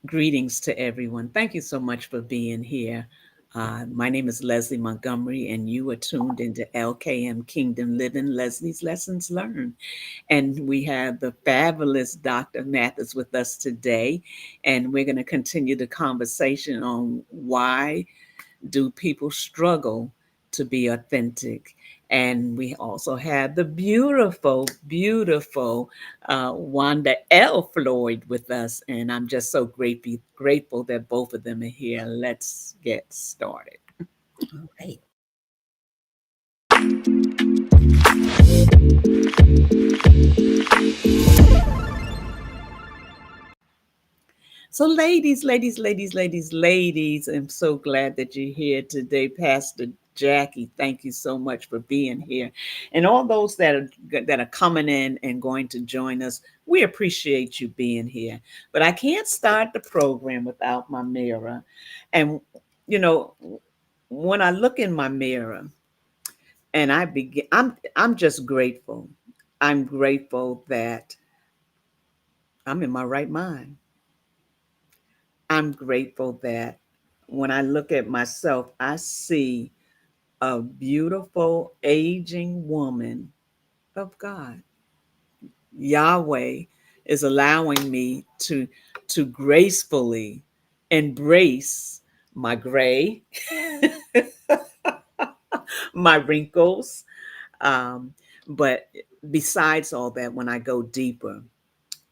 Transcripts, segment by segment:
Greetings to everyone. Thank you so much for being here. My name is Leslie Montgomery, and you are tuned into LKM Kingdom Living, Leslie's Lessons Learned. And we have the fabulous Dr. Mathis with us today, and we're going to continue the conversation on why do people struggle to be authentic. And we also have the beautiful Wanda L. Floyd with us. And I'm just so grateful that both of them are here. Let's get started. All right. So, ladies, I'm so glad that you're here today. Pastor Jackie, thank you so much for being here. And all those that are coming in and going to join us, we appreciate you being here. But I can't start the program without my mirror. And you know, when I look in my mirror and I'm just grateful. I'm grateful that I'm in my right mind. I'm grateful that when I look at myself, I see a beautiful aging woman of God. Yahweh is allowing me to gracefully embrace my gray, my wrinkles. Um, but besides all that, when I go deeper,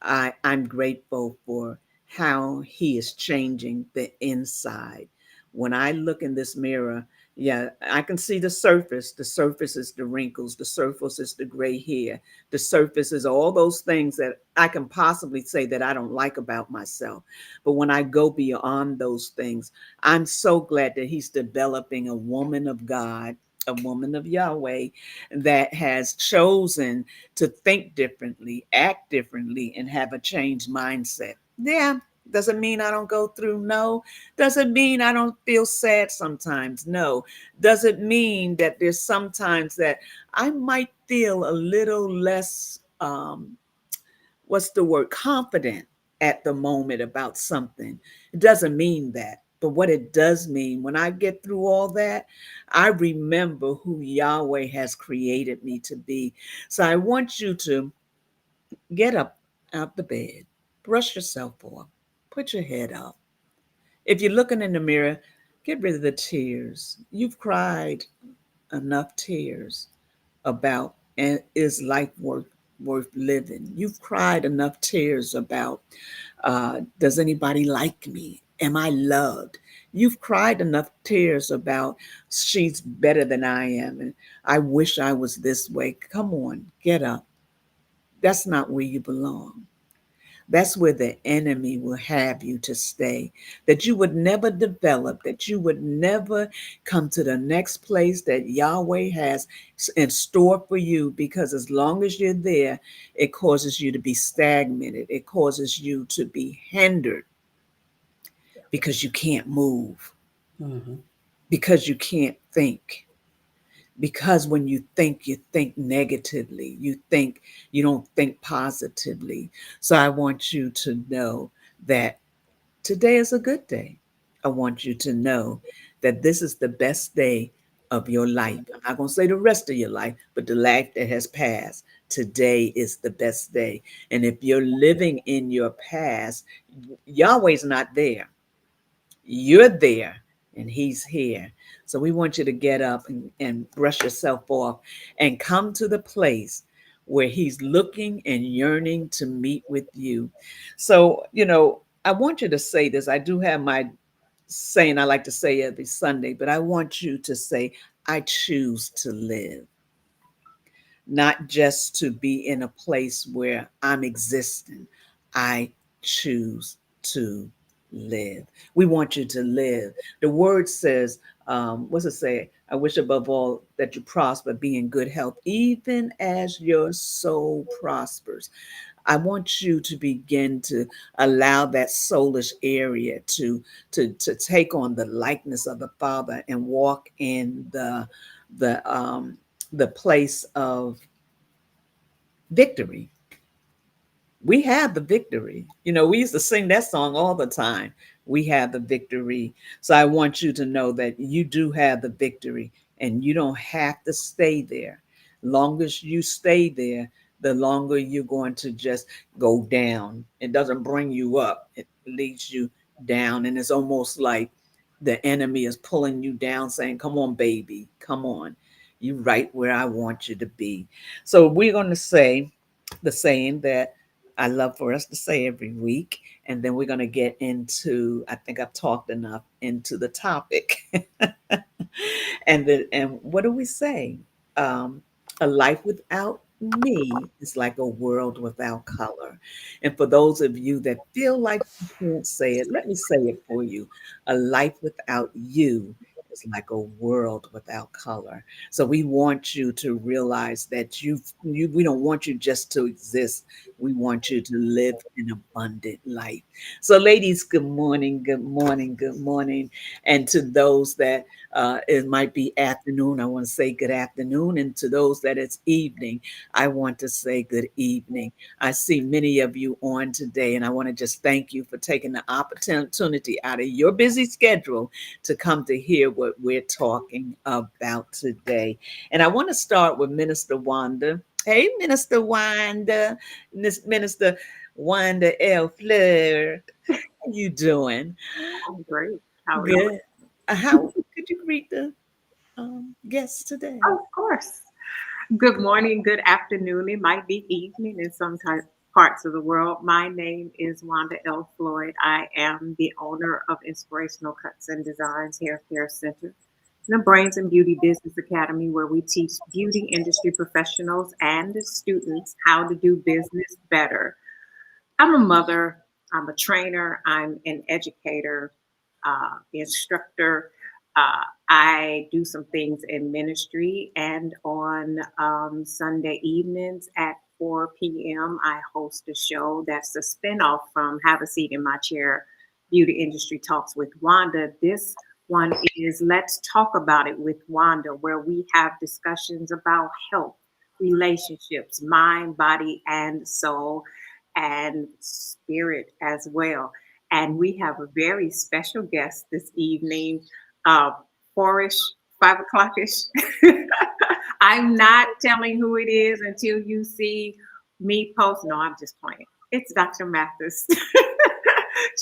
I'm grateful for how he is changing the inside. When I look in this mirror, yeah, I can see the surface. The surface is the wrinkles, the surface is the gray hair, the surface is all those things that I can possibly say that I don't like about myself. But when I go beyond those things, I'm so glad that he's developing a woman of God, a woman of Yahweh that has chosen to think differently, act differently, and have a changed mindset. Yeah, doesn't mean I don't go through. No. Doesn't mean I don't feel sad sometimes. No. Doesn't mean that there's sometimes that I might feel a little less, what's the word, confident at the moment about something. It doesn't mean that. But what it does mean, when I get through all that, I remember who Yahweh has created me to be. So I want you to get up out the bed, brush yourself off, put your head up. If you're looking in the mirror, get rid of the tears. You've cried enough tears about, and is life worth living? You've cried enough tears about, does anybody like me? Am I loved? You've cried enough tears about, she's better than I am, and I wish I was this way. Come on, get up. That's not where you belong. That's where the enemy will have you to stay. That you would never develop, that you would never come to the next place that Yahweh has in store for you, because as long as you're there, it causes you to be stagnated. It causes you to be hindered because you can't move, Mm-hmm. because you can't think. Because when you think negatively, you don't think positively. So I want you to know that today is a good day. I want you to know that this is the best day of your life. I'm not going to say the rest of your life, but the life that has passed. Today is the best day. And if you're living in your past, Yahweh's not there. You're there and he's here. So we want you to get up and brush yourself off and come to the place where he's looking and yearning to meet with you. So, I want you to say this. I do have my saying I like to say every Sunday, but I want you to say, I choose to live, not just to be in a place where I'm existing. I choose to live. We want you to live. The word says, what's it say? I wish above all that you prosper, be in good health, even as your soul prospers. I want you to begin to allow that soulish area to take on the likeness of the Father and walk in the the place of victory. We have the victory. We used to sing that song all the time. We have the victory. So I want you to know that you do have the victory, and you don't have to stay there. Long as you stay there, the longer you're going to just go down. It doesn't bring you up, it leads you down. And it's almost like the enemy is pulling you down, saying, "Come on, baby, come on. You right where I want you to be." So we're going to say the saying that I love for us to say every week. And then we're going to get into, I think I've talked enough, into the topic. And what do we say? Um, a life without me is like a world without color. And for those of you that feel like you can't say it, let me say it for you. A life without you is like a world without color. So we want you to realize that we don't want you just to exist. We want you to live an abundant life. So ladies, good morning, good morning, good morning. And to those that it might be afternoon, I want to say good afternoon. And to those that it's evening, I want to say good evening. I see many of you on today, and I want to just thank you for taking the opportunity out of your busy schedule to come to hear what we're talking about today. And I want to start with Minister Wanda. Hey, Minister Wanda, Minister Wanda L. Fleur. How you doing? I'm great. How are you? Good. How could you greet the guests today? Of course. Good morning, good afternoon. It might be evening in some parts of the world. My name is Wanda L. Floyd. I am the owner of Inspirational Cuts and Designs Hair Care Center, the Brains and Beauty Business Academy, where we teach beauty industry professionals and students how to do business better. I'm a mother, I'm a trainer, I'm an educator, instructor. I do some things in ministry, and on Sunday evenings at 4 p.m., I host a show that's a spinoff from Have a Seat in My Chair Beauty Industry Talks with Wanda. This one is Let's Talk About It with Wanda, where we have discussions about health, relationships, mind, body, and soul, and spirit as well. And we have a very special guest this evening, uh, 4ish, 5 o'clockish. I'm not telling who it is until you see me post. No, I'm just playing. It's Dr. Mathis.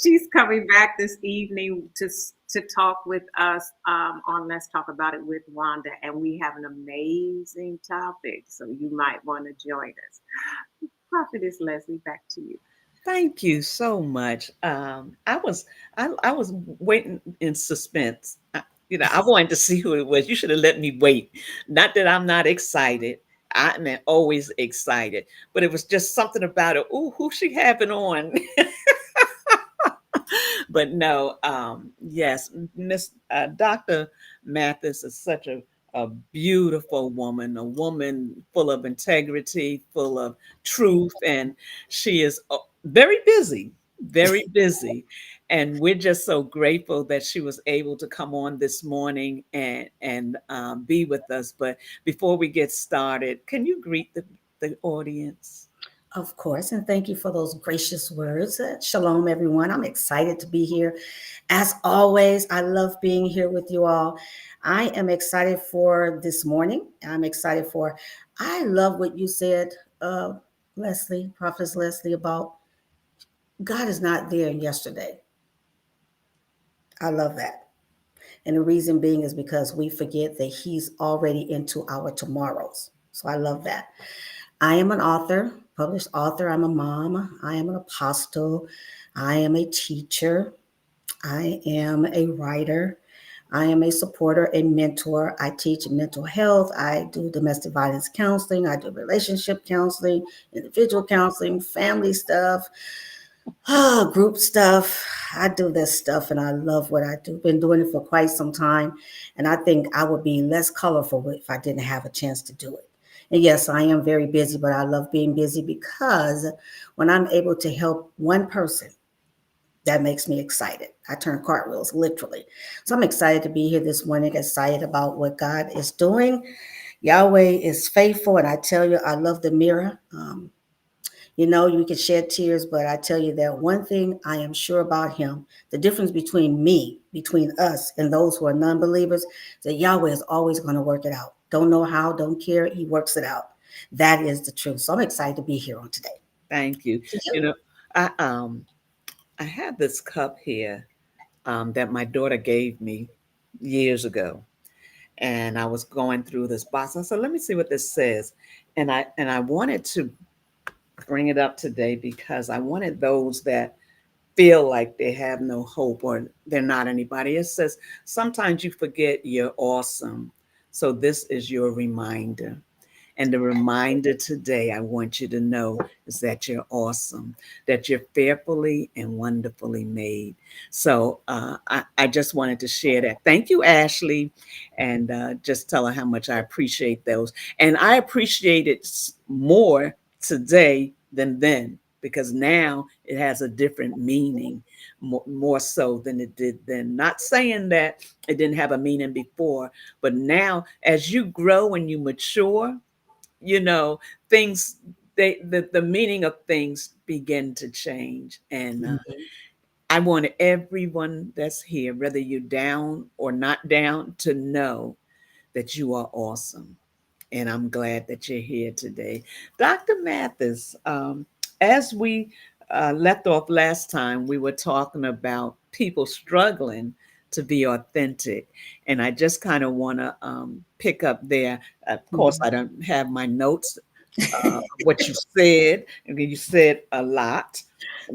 She's coming back this evening to talk with us on Let's Talk About It with Wanda, and we have an amazing topic, so you might want to join us. Prophetess Leslie, back to you. Thank you so much. I was waiting in suspense. I wanted to see who it was. You should have let me wait. Not that I'm not excited. I'm always excited, but it was just something about it. Ooh, who she having on? But no, yes, Miss Dr. Mathis is such a beautiful woman, a woman full of integrity, full of truth, and she is very busy, very busy. And we're just so grateful that she was able to come on this morning and be with us. But before we get started, can you greet the audience? Of course, and thank you for those gracious words. Shalom, everyone. I'm excited to be here. As always, I love being here with you all. I am excited for this morning. I love what you said, uh, Leslie, Prophetess Leslie, about God is not there yesterday. I love that. And the reason being is because we forget that He's already into our tomorrows. So I love that. I am an author, published author. I'm a mom. I am an apostle. I am a teacher. I am a writer. I am a supporter and mentor. I teach mental health. I do domestic violence counseling. I do relationship counseling, individual counseling, family stuff, group stuff. I do this stuff and I love what I do. Been doing it for quite some time. And I think I would be less colorful if I didn't have a chance to do it. And yes, I am very busy, but I love being busy because when I'm able to help one person, that makes me excited. I turn cartwheels, literally. So I'm excited to be here this morning, excited about what God is doing. Yahweh is faithful, and I tell you, I love the mirror. You know, you can shed tears, but I tell you that one thing I am sure about him, the difference between me, between us, and those who are non believers, that Yahweh is always going to work it out. Don't know how, don't care. He works it out. That is the truth. So I'm excited to be here on today. Thank you. To You you. know, I have this cup here that my daughter gave me years ago, and I was going through this box. I said, "Let me see what this says," and I wanted to bring it up today because I wanted those that feel like they have no hope or they're not anybody. It says, "Sometimes you forget you're awesome, so this is your reminder." And the reminder today, I want you to know, is that you're awesome, that you're fearfully and wonderfully made. So I just wanted to share that. Thank you, Ashley. And just tell her how much I appreciate those. And I appreciate it more today than then because now it has a different meaning, more so than it did then. Not saying that it didn't have a meaning before, but now as you grow and you mature, you know, things the meaning of things begin to change. And I want everyone that's here, whether you're down or not down, to know that you are awesome. And I'm glad that you're here today. Dr. Mathis, as we left off last time, we were talking about people struggling to be authentic. And I just kind of want to pick up there. Of course, I don't have my notes, what you said, and you said a lot,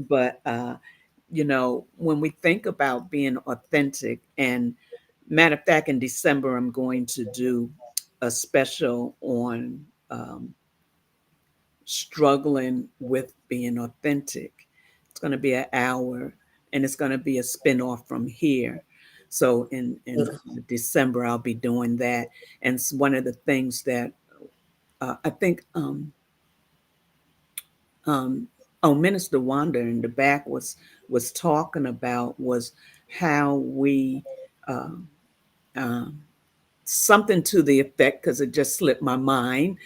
but when we think about being authentic, and matter of fact, in December, I'm going to do a special on um, struggling with being authentic. It's going to be an hour, and it's going to be a spinoff from here. So in Beautiful. December, I'll be doing that, and it's one of the things that I think. Um, oh, Minister Wanda in the back was talking about was how we uh, um, something to the effect, because it just slipped my mind,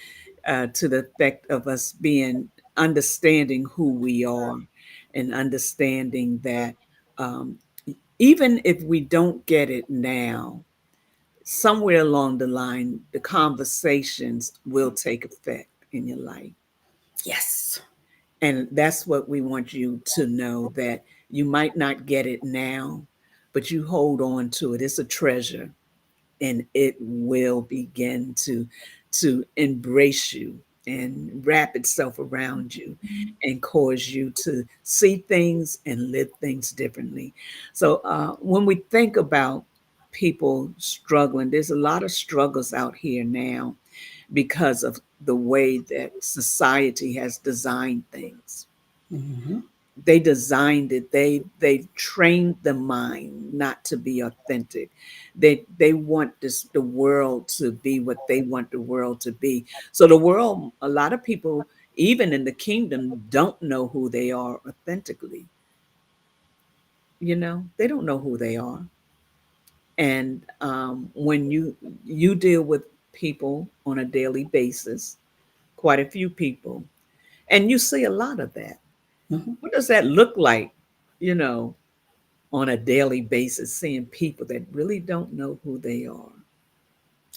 to the effect of us being understanding who we are and understanding that um, even if we don't get it now, somewhere along the line, the conversations will take effect in your life. Yes. And that's what we want you to know, that you might not get it now, but you hold on to it. It's a treasure, and it will begin to embrace you and wrap itself around you and cause you to see things and live things differently. So when we think about people struggling, there's a lot of struggles out here now because of the way that society has designed things. Hmm. They designed it. They trained the mind not to be authentic. They want the world to be what they want the world to be. So the world, a lot of people, even in the kingdom, don't know who they are authentically. They don't know who they are. And when you deal with people on a daily basis, quite a few people, and you see a lot of that. Hmm. What does that look like, you know, on a daily basis, seeing people that really don't know who they are?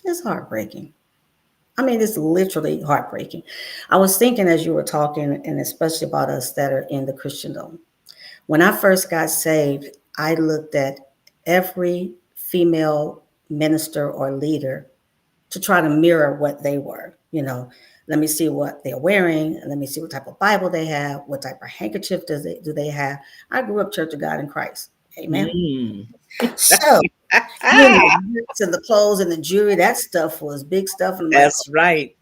It's heartbreaking. I mean, it's literally heartbreaking. I was thinking as you were talking, and especially about us that are in the Christendom. When I first got saved, I looked at every female minister or leader to try to mirror what they were. Let me see what they're wearing, and let me see what type of Bible they have, what type of handkerchief do they have. I grew up Church of God in Christ. Amen. Mm. So, to the clothes and the jewelry, that stuff was big stuff. And I'm like, That's right.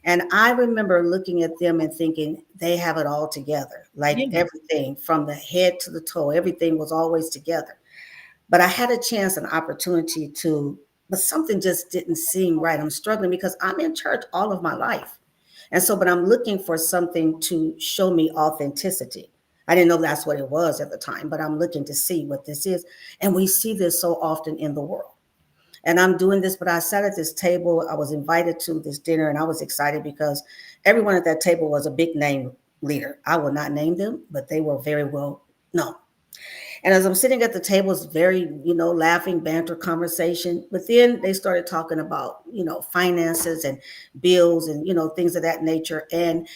and I remember looking at them and thinking they have it all together, like Yeah. everything from the head to the toe, everything was always together. But I had a chance, an opportunity but something just didn't seem right. I'm struggling because I'm in church all of my life. And so, but I'm looking for something to show me authenticity. I didn't know that's what it was at the time, but I'm looking to see what this is. And we see this so often in the world. And I'm doing this, but I sat at this table. I was invited to this dinner, and I was excited because everyone at that table was a big name, leader. I will not name them, but they were very well known. And as I'm sitting at the table, it's very, laughing, banter conversation. But then they started talking about, finances and bills and, things of that nature. And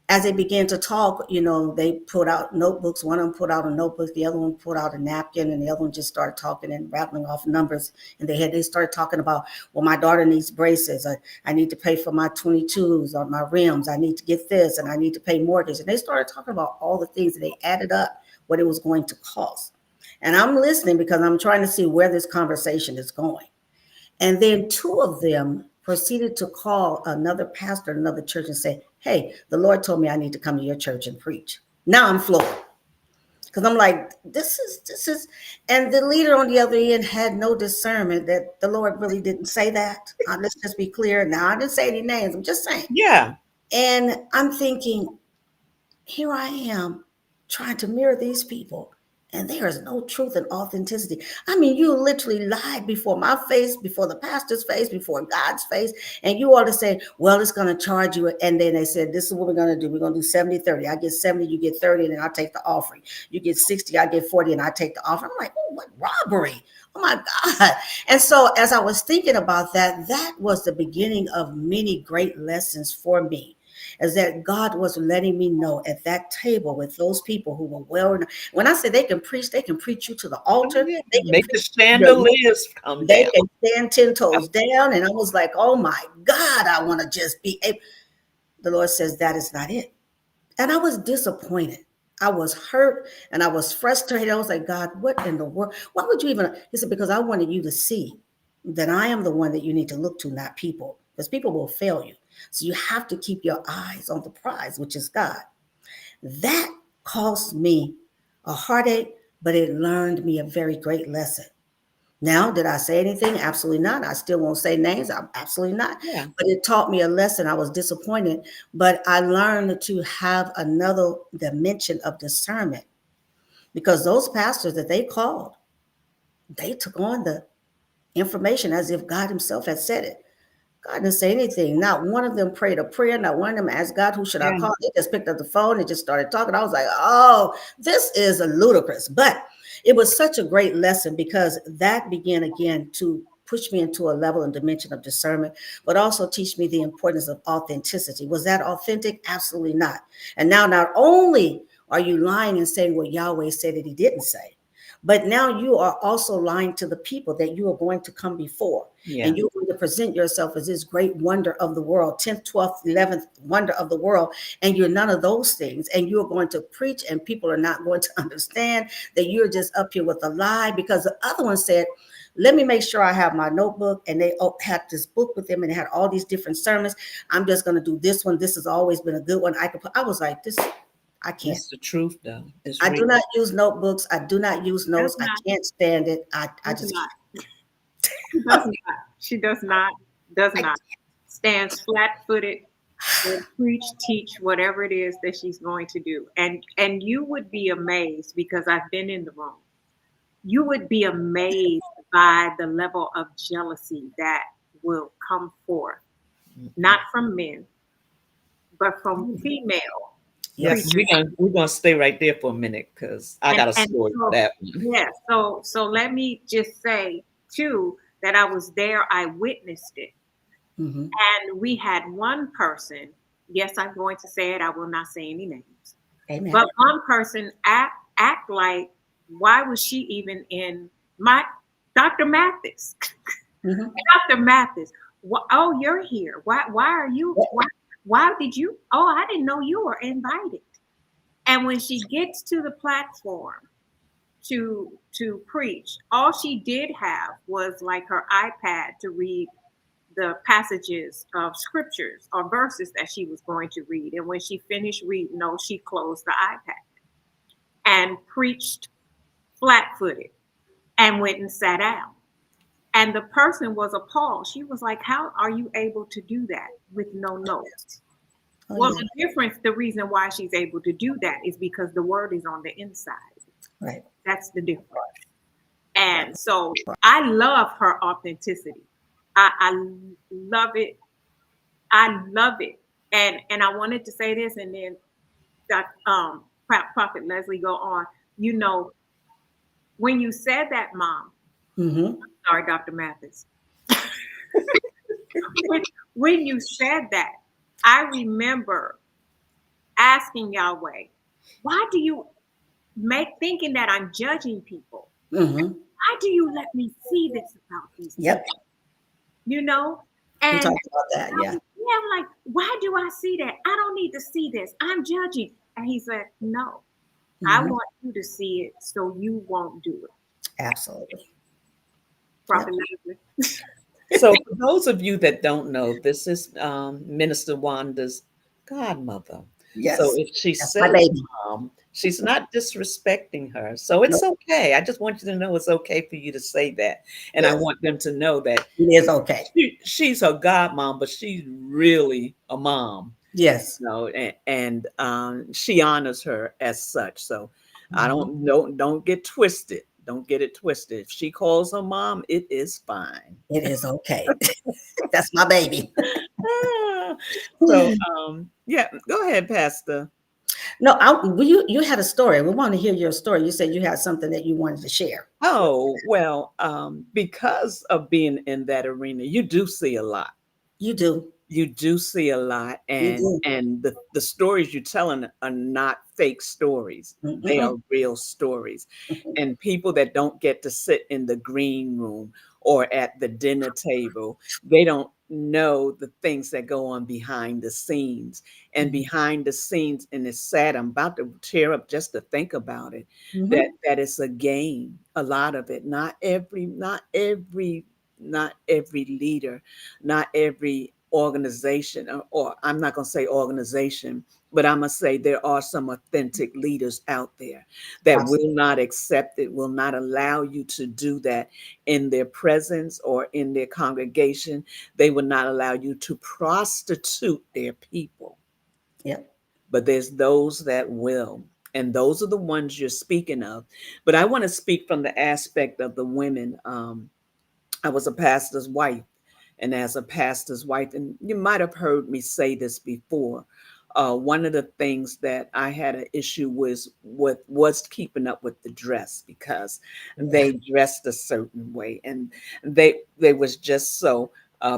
as they began to talk, they put out notebooks. One of them put out a notebook, the other one put out a napkin, and the other one just started talking and rattling off numbers. And they started talking about, well, my daughter needs braces. I need to pay for my 22s or my rims. I need to get this, and I need to pay mortgage. And they started talking about all the things, and they added up what it was going to cost. And I'm listening because I'm trying to see where this conversation is going. And then two of them proceeded to call another pastor at another church and say, hey, the Lord told me I need to come to your church and preach. Now I'm floored because I'm like, this is, and the leader on the other end had no discernment that the Lord really didn't say that. Let's just be clear. Now, I didn't say any names, I'm just saying. Yeah. And I'm thinking, here I am trying to mirror these people, and there is no truth and authenticity. I mean, you literally lied before my face, before the pastor's face, before God's face, and you ought to say, well, it's going to charge you. And then they said, this is what we're going to do. We're going to do 70-30. I get 70, you get 30, and then I'll take the offering. You get 60, I get 40, and I take the offering. I'm like, oh, what robbery. Oh my God. And so as I was thinking about that, that was the beginning of many great lessons for me, is that God was letting me know at that table with those people who were well. When I say they can preach you to the Oh, altar. yeah. They can Make the preach you to your, chandeliers come they down. can stand 10 toes down. And I was like, oh my God, I want to just be able. The Lord says that is not it. And I was disappointed. I was hurt and I was frustrated. I was like, God, what in the world? Why would you even? He said, because I wanted you to see that I am the one that you need to look to, not people, because people will fail you. So you have to keep your eyes on the prize, which is God. That cost me a heartache, but it learned me a very great lesson. Now, did I say anything? Absolutely not. I still won't say names. Absolutely not. Yeah. But it taught me a lesson. I was disappointed, but I learned to have another dimension of discernment, because those pastors that they called, they took on the information as if God Himself had said it. God didn't say anything. Not one of them prayed a prayer. Not one of them asked God, who should I Yeah. call? They just picked up the phone and just started talking. I was like, oh, this is a ludicrous. But it was such a great lesson, because that began again to push me into a level and dimension of discernment, but also teach me the importance of authenticity. Was that authentic? Absolutely not. And now, not only are you lying and saying what Yahweh said that He didn't say, but now you are also lying to the people that you are going to come before. Yeah. And you're going to present yourself as this great wonder of the world, 10th, 12th, 11th wonder of the world. And you're none of those things. And you're going to preach, and people are not going to understand that you're just up here with a lie. Because the other one said, let me make sure I have my notebook. And they had this book with them, and they had all these different sermons. I'm just going to do this one. This has always been a good one. I was like, this, I can't. That's the truth, though. It's I real. do not use notebooks. I do not use Does notes. I not, can't stand it. I does just not, can't. she does not, she does I, not. Stands flat footed and preach, teach whatever it is that she's going to do. And you would be amazed, because I've been in the room. You would be amazed by the level of jealousy that will come forth, not from men, but from female Yeah, yes. preachers. we're gonna stay right there for a minute because I got a And story for so, that one. yeah, so let me just say too that I was there, I witnessed it. Hmm. And we had one person, yes, I'm going to say it, I will not say any names, Amen. but one person act like, why was she even in my Dr. Mathis? Hmm. Dr. Mathis, oh, you're here. Why are you? Why did you? Oh, I didn't know you were invited. And when she gets to the platform to preach, all she did have was like her iPad to read the passages of scriptures or verses that she was going to read. And when she finished reading, no, she closed the iPad and preached flat footed and went and sat down. And the person was appalled. She was like, how are you able to do that with no notes? Oh Well, yeah. the difference, the reason why she's able to do that is because the word is on the inside. Right. That's the difference. And so I love her authenticity. I love it. I love it. And I wanted to say this, and then Dr. Prophet Leslie go on. You know, when you said that, Mom, Mm-hmm. sorry, Dr. Mathis, when, when you said that, I remember asking Yahweh, why do you make thinking that I'm judging people? Mm-hmm. Why do you let me see this about these Yep. people? You know? We And talked about that. Yeah. yeah, I'm like, why do I see that? I don't need to see this. I'm judging. And he said, no, I Mm-hmm. want you to see it so you won't do it. Absolutely. Yep. Prophet Leslie. So, for those of you that don't know, this is Minister Wanda's godmother. So, Yes. if she That's my says baby. mom, she's not disrespecting her. So, No, it's okay. I just want you to know it's okay for you to say that. And I yes, want them to know that it is okay. she's her godmom, but she's really a mom. Yes. No, she honors her as such. So I Mhm. don't get twisted. Don't get it twisted. If she calls her mom, it is fine. It is okay. That's my baby. Ah, so yeah, go ahead, Pastor. No, you had a story. We want to hear your story. You said you had something that you wanted to share. Oh, well, because of being in that arena, you do see a lot. You do. You do see a lot, You and do. the stories you're telling are not fake stories. They Mm-mm. are real stories. And people that don't get to sit in the green room or at the dinner table, they don't know the things that go on behind the scenes. And behind the scenes, and it's sad, I'm about to tear up just to think about it, that Mm-hmm. that it's a game, a lot of it. Not every leader, not every organization, or I'm not going to say organization, but I'm going to say there are some authentic leaders out there that will Absolutely. not accept it, will not allow you to do that in their presence or in their congregation. They will not allow you to prostitute their people. Yep. But there's those that will. And those are the ones you're speaking of. But I want to speak from the aspect of the women. I was a pastor's wife, and as a pastor's wife, and you might have heard me say this before. One of the things that I had an issue was keeping up with the dress, because Yeah. they dressed a certain way, and they was just so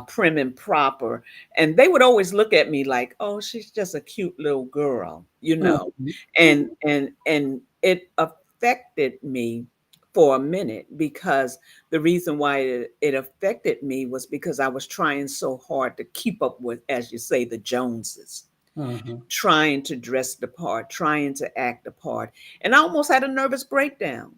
prim and proper, and they would always look at me like, "Oh, she's just a cute little girl," Mm-hmm. and it affected me for a minute, because the reason why it affected me was because I was trying so hard to keep up with, as you say, the Joneses, Mm-hmm. trying to dress the part, trying to act the part. And I almost had a nervous breakdown.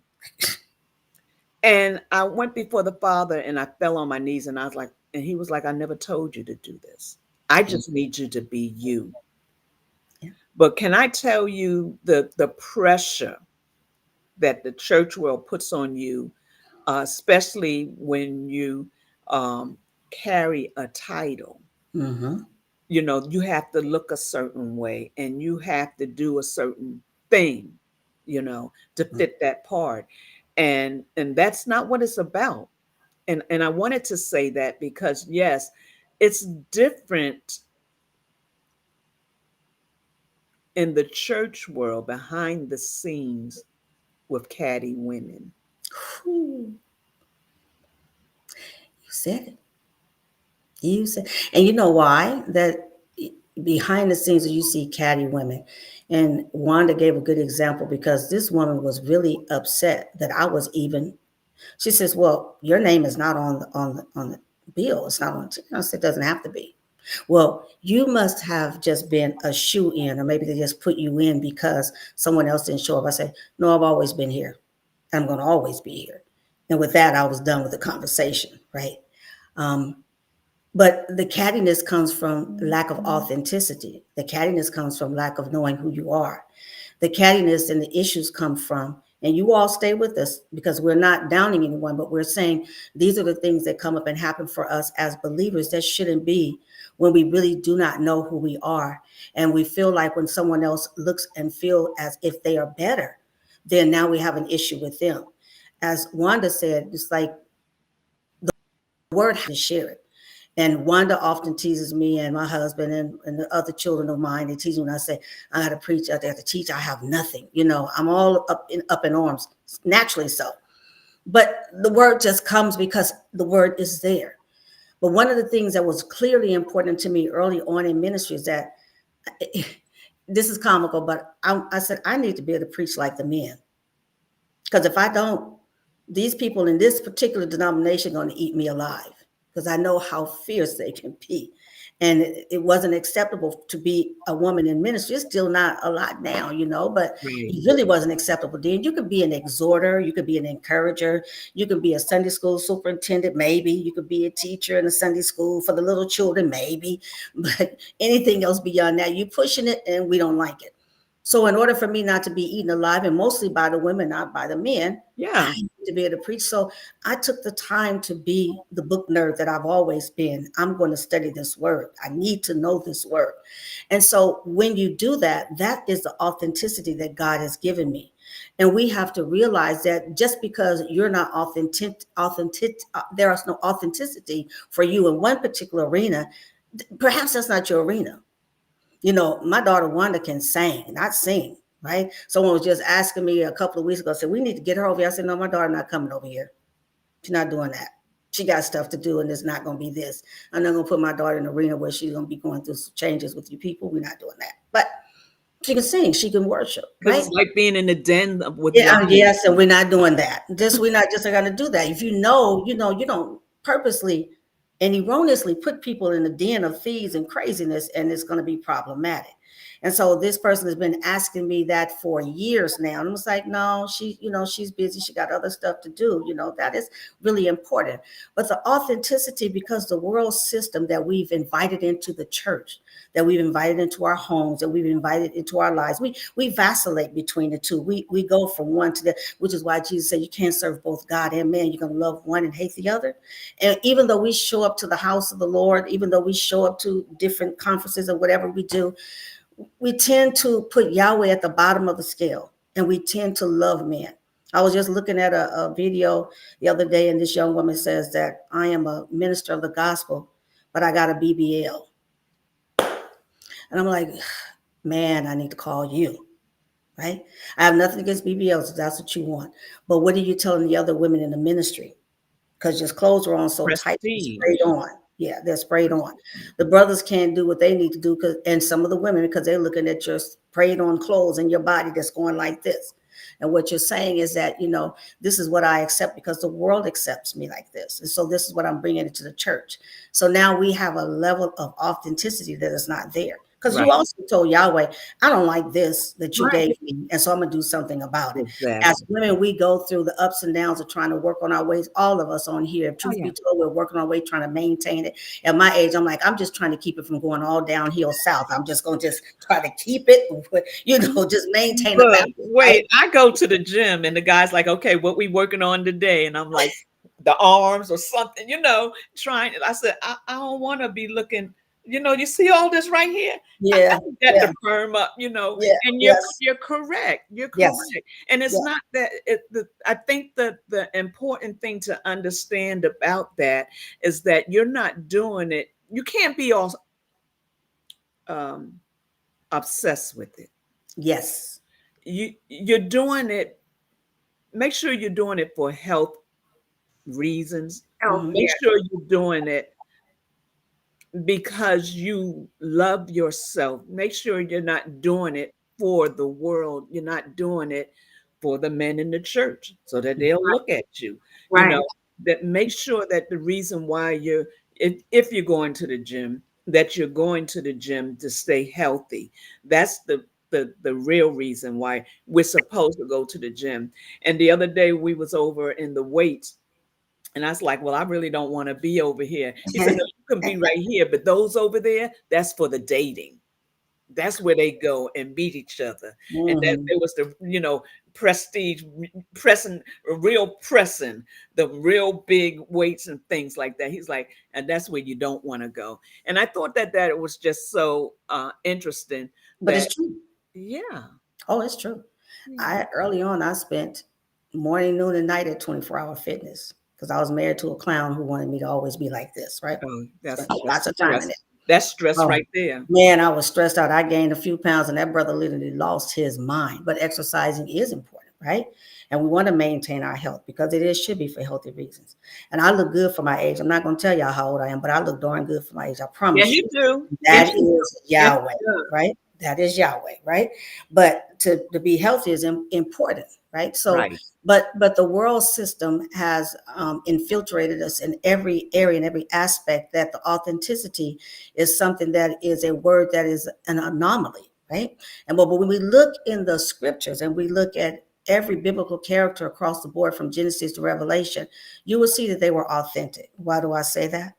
And I went before the Father and I fell on my knees, and I was like, and he was like, I never told you to do this. I just need you to be you. Yeah. But can I tell you the pressure that the church world puts on you, especially when you um, carry a title? Mm-hmm. You have to look a certain way, and you have to do a certain thing, to fit that part. And that's not what it's about. And I wanted to say that because, yes, it's different in the church world behind the scenes with catty women. You said it. You said, and you know why? That behind the scenes, you see catty women. And Wanda gave a good example because this woman was really upset that I was even. She says, "Well, your name is not on the bill. It's not on." I said, "It doesn't have to be." Well, you must have just been a shoe in, or maybe they just put you in because someone else didn't show up. I said, "No, I've always been here. I'm going to always be here." And with that, I was done with the conversation, right? Um, but the cattiness comes from lack of authenticity. The cattiness comes from lack of knowing who you are. The cattiness and the issues come from, and you all stay with us because we're not downing anyone, but we're saying these are the things that come up and happen for us as believers that shouldn't be when we really do not know who we are. And we feel like when someone else looks and feel as if they are better, then now we have an issue with them. As Wanda said, it's like the word has to share it. And Wanda often teases me and my husband and the other children of mine. They tease me when I say I got to preach, I got to teach. I have nothing. I'm all up in arms, naturally so. But the word just comes because the word is there. But one of the things that was clearly important to me early on in ministry is that this is comical, but I said I need to be able to preach like the men. Because if I don't, these people in this particular denomination are going to eat me alive because I know how fierce they can be. And it wasn't acceptable to be a woman in ministry. It's still not a lot now, but Right. it really wasn't acceptable then. You could be an exhorter, you could be an encourager, you could be a Sunday school superintendent, maybe. You could be a teacher in a Sunday school for the little children, maybe. But anything else beyond that, you pushing it and we don't like it. So in order for me not to be eaten alive, and mostly by the women, not by the men, I Yeah. need to be able to preach. So I took the time to be the book nerd that I've always been. I'm going to study this word. I need to know this word. And so when you do that, that is the authenticity that God has given me. And we have to realize that just because you're not there is no authenticity for you in one particular arena, perhaps that's not your arena. My daughter Wanda can sing, not sing, right? Someone was just asking me a couple of weeks ago, said, we need to get her over here. I said, no, my daughter not coming over here. She's not doing that. She got stuff to do, and it's not going to be this. I'm not going to put my daughter in an arena where she's going to be going through some changes with you people. We're not doing that. But she can sing, she can worship, Because right? it's like being in the den with Yeah, lions. yes, and we're not doing that. We're not just going to do that. If you don't purposely and erroneously put people in the den of thieves and craziness, and it's going to be problematic. And so this person has been asking me that for years now. And I was like, no, she's busy. She got other stuff to do. That is really important. But the authenticity, because the world system that we've invited into the church, that we've invited into our homes, that we've invited into our lives. We vacillate between the two. We go from one to the, which is why Jesus said you can't serve both God and man. You're gonna love one and hate the other. And even though we show up to the house of the Lord, even though we show up to different conferences or whatever we do, we tend to put Yahweh at the bottom of the scale, and we tend to love men. I was just looking at a video the other day, and this young woman says that I am a minister of the gospel, but I got a BBL. And I'm like, man, I need to call you, right? I have nothing against BBLs if that's what you want. But what are you telling the other women in the ministry? Because your clothes are on so tight, they're sprayed Prestige. on. Yeah, they're sprayed on. The brothers can't do what they need to do, and some of the women, because they're looking at your sprayed on clothes and your body that's going like this. And what you're saying is that, this is what I accept because the world accepts me like this. And so this is what I'm bringing into the church. So now we have a level of authenticity that is not there. Because you Right. also told Yahweh, I don't like this that you Right. gave me. And so I'm going to do something about it. As Exactly. women, we go through the ups and downs of trying to work on our ways. All of us on here, Oh truth yeah. be told, we're working our way, trying to maintain it. At my age, I'm like, I'm just trying to keep it from going all downhill south. I'm just going to just try to keep it, just maintain a Look, balance, right? wait, I go to the gym and the guy's like, okay, what we working on today? And I'm like, the arms or something, trying. I said, I don't want to be looking, you see all this right here? I Yeah, need that yeah, to firm up, yeah, and yes, you're correct. You're yes, correct. And it's yeah, not that I think that the important thing to understand about that is that you're not doing it. You can't be all um, obsessed with it. yes, You're doing it. Make sure you're doing it for health reasons. Health, hmm Make yeah. sure you're doing it because you love yourself. Make sure you're not doing it for the world. You're not doing it for the men in the church so that they'll look at you. You Right. know, that make sure that the reason why if you're going to the gym, that you're going to the gym to stay healthy. That's the real reason why we're supposed to go to the gym. And the other day we was over in the weights. And I was like, well, I really don't want to be over here. He said, no, you can be right here. But those over there, that's for the dating. That's where they go and meet each other. And that hmm there was the, prestige pressing, real pressing, the real big weights and things like that. He's like, and that's where you don't want to go. And I thought that it was just so interesting but that, it's true. yeah, Oh, it's true. yeah, I Early on, I spent morning, noon, and night at 24-hour fitness. because I was married to a clown who wanted me to always be like this, right? Oh, Spent that's lots of time in it. stress. That's stress Oh, right there. man, I was stressed out. I gained a few pounds, and that brother literally lost his mind. But exercising is important, right? And we want to maintain our health because it is should be for healthy reasons. And I look good for my age. I'm not going to tell y'all how old I am, but I look darn good for my age. I Yeah, promise you. you do. Yes, That you do. is Yes, Yahweh, you do. right? That is Yahweh, right? But to be healthy is important, right? So, Right, but the world system has infiltrated us in every area and every aspect that the authenticity is something that is a word that is an anomaly, right? And but when we look in the scriptures and we look at every biblical character across the board from Genesis to Revelation, you will see that they were authentic. Why do I say that?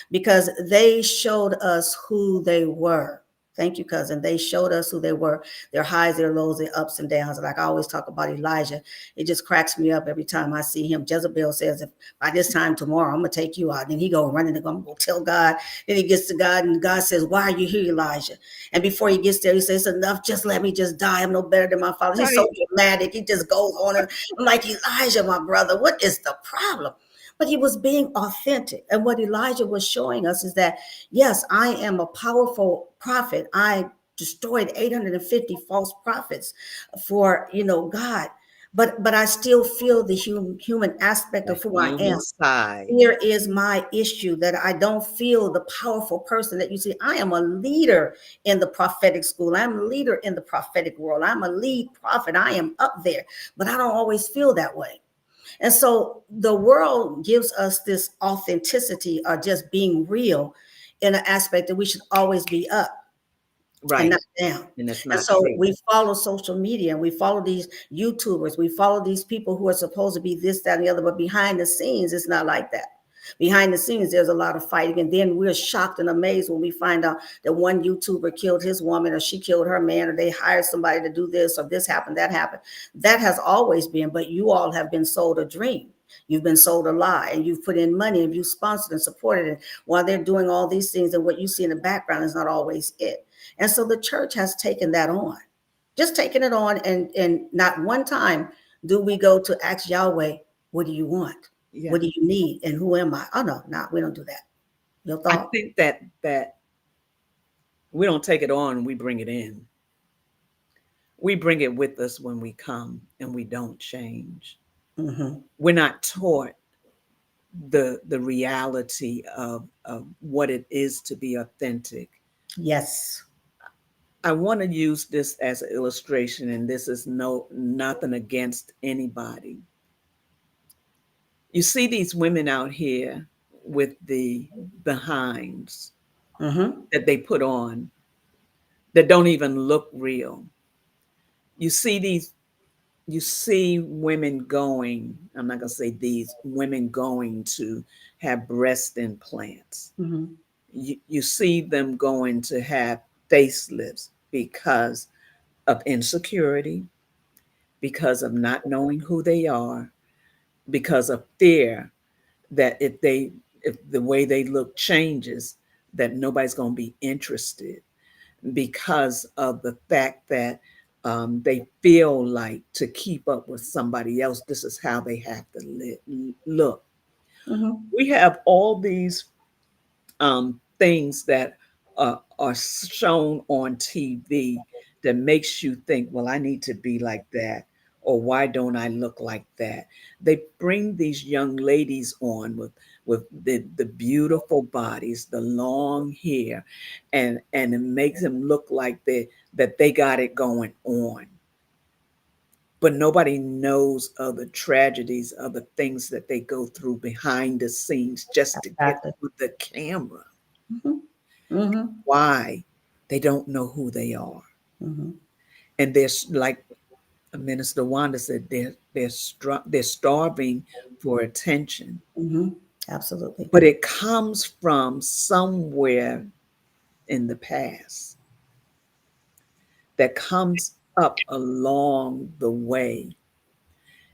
Because they showed us who they were. Thank you, cousin. They showed us who they were, their highs, their lows, their ups and downs. Like I always talk about Elijah, it just cracks me up every time I see him. Jezebel says, if by this time tomorrow, I'm going to take you out. Then he go running and go tell God. Then he gets to God and God says, why are you here, Elijah? And before he gets there, he says, enough, just let me just die. I'm no better than my father. He's so right, dramatic. He just goes on. And I'm like, Elijah, my brother, what is the problem? But he was being authentic. And what Elijah was showing us is that, yes, I am a powerful prophet. I destroyed 850 false prophets for, God. But I still feel the human aspect the of who I am. human side. Here is my issue that I don't feel the powerful person that you see. I am a leader in the prophetic school. I'm a leader in the prophetic world. I'm a lead prophet. I am up there, but I don't always feel that way. And so the world gives us this authenticity or just being real in an aspect that we should always be up and Right, not down. and that's And not so true. we follow social media and we follow these YouTubers, we follow these people who are supposed to be this, that, and the other, but behind the scenes, it's not like that. Behind the scenes, there's a lot of fighting. And then we're shocked and amazed when we find out that one YouTuber killed his woman or she killed her man or they hired somebody to do this or this happened, that happened. That has always been, but you all have been sold a dream. You've been sold a lie and you've put in money and you've sponsored and supported it while they're doing all these things. And what you see in the background is not always it. And so the church has taken that on, just taken it on. And not one time do we go to ask Yahweh, what do you want? Yeah, What do you need? And who am I? Oh, no, no, we don't do that. Your I thought? think that we don't take it on, we bring it in. We bring it with us when we come and we don't change. Mm-hmm. We're not taught the reality of what it is to be authentic. Yes. I want to use this as an illustration, and this is nothing against anybody. You see these women out here with the behinds Mm-hmm. that they put on that don't even look real. You see you see women going, I'm not going to say these women going to have breast implants. Mm-hmm. You see them going to have facelifts because of insecurity, because of not knowing who they are, because of fear that if the way they look changes, that nobody's going to be interested, because of the fact that they feel like to keep up with somebody else, this is how they have to look. Mm-hmm. We have all these things that are shown on TV that makes you think, well, I need to be like that, or why don't I look like that? They bring these young ladies on with the beautiful bodies, the long hair, and it makes them look like they got it going on. But nobody knows of the tragedies of the things that they go through behind the scenes just to get Exactly. with the camera. Mm-hmm. Mm-hmm. Why? They don't know who they are. Mm-hmm. And there's like Minister Wanda said, they're starving for attention. Mm-hmm. Absolutely. But it comes from somewhere in the past that comes up along the way.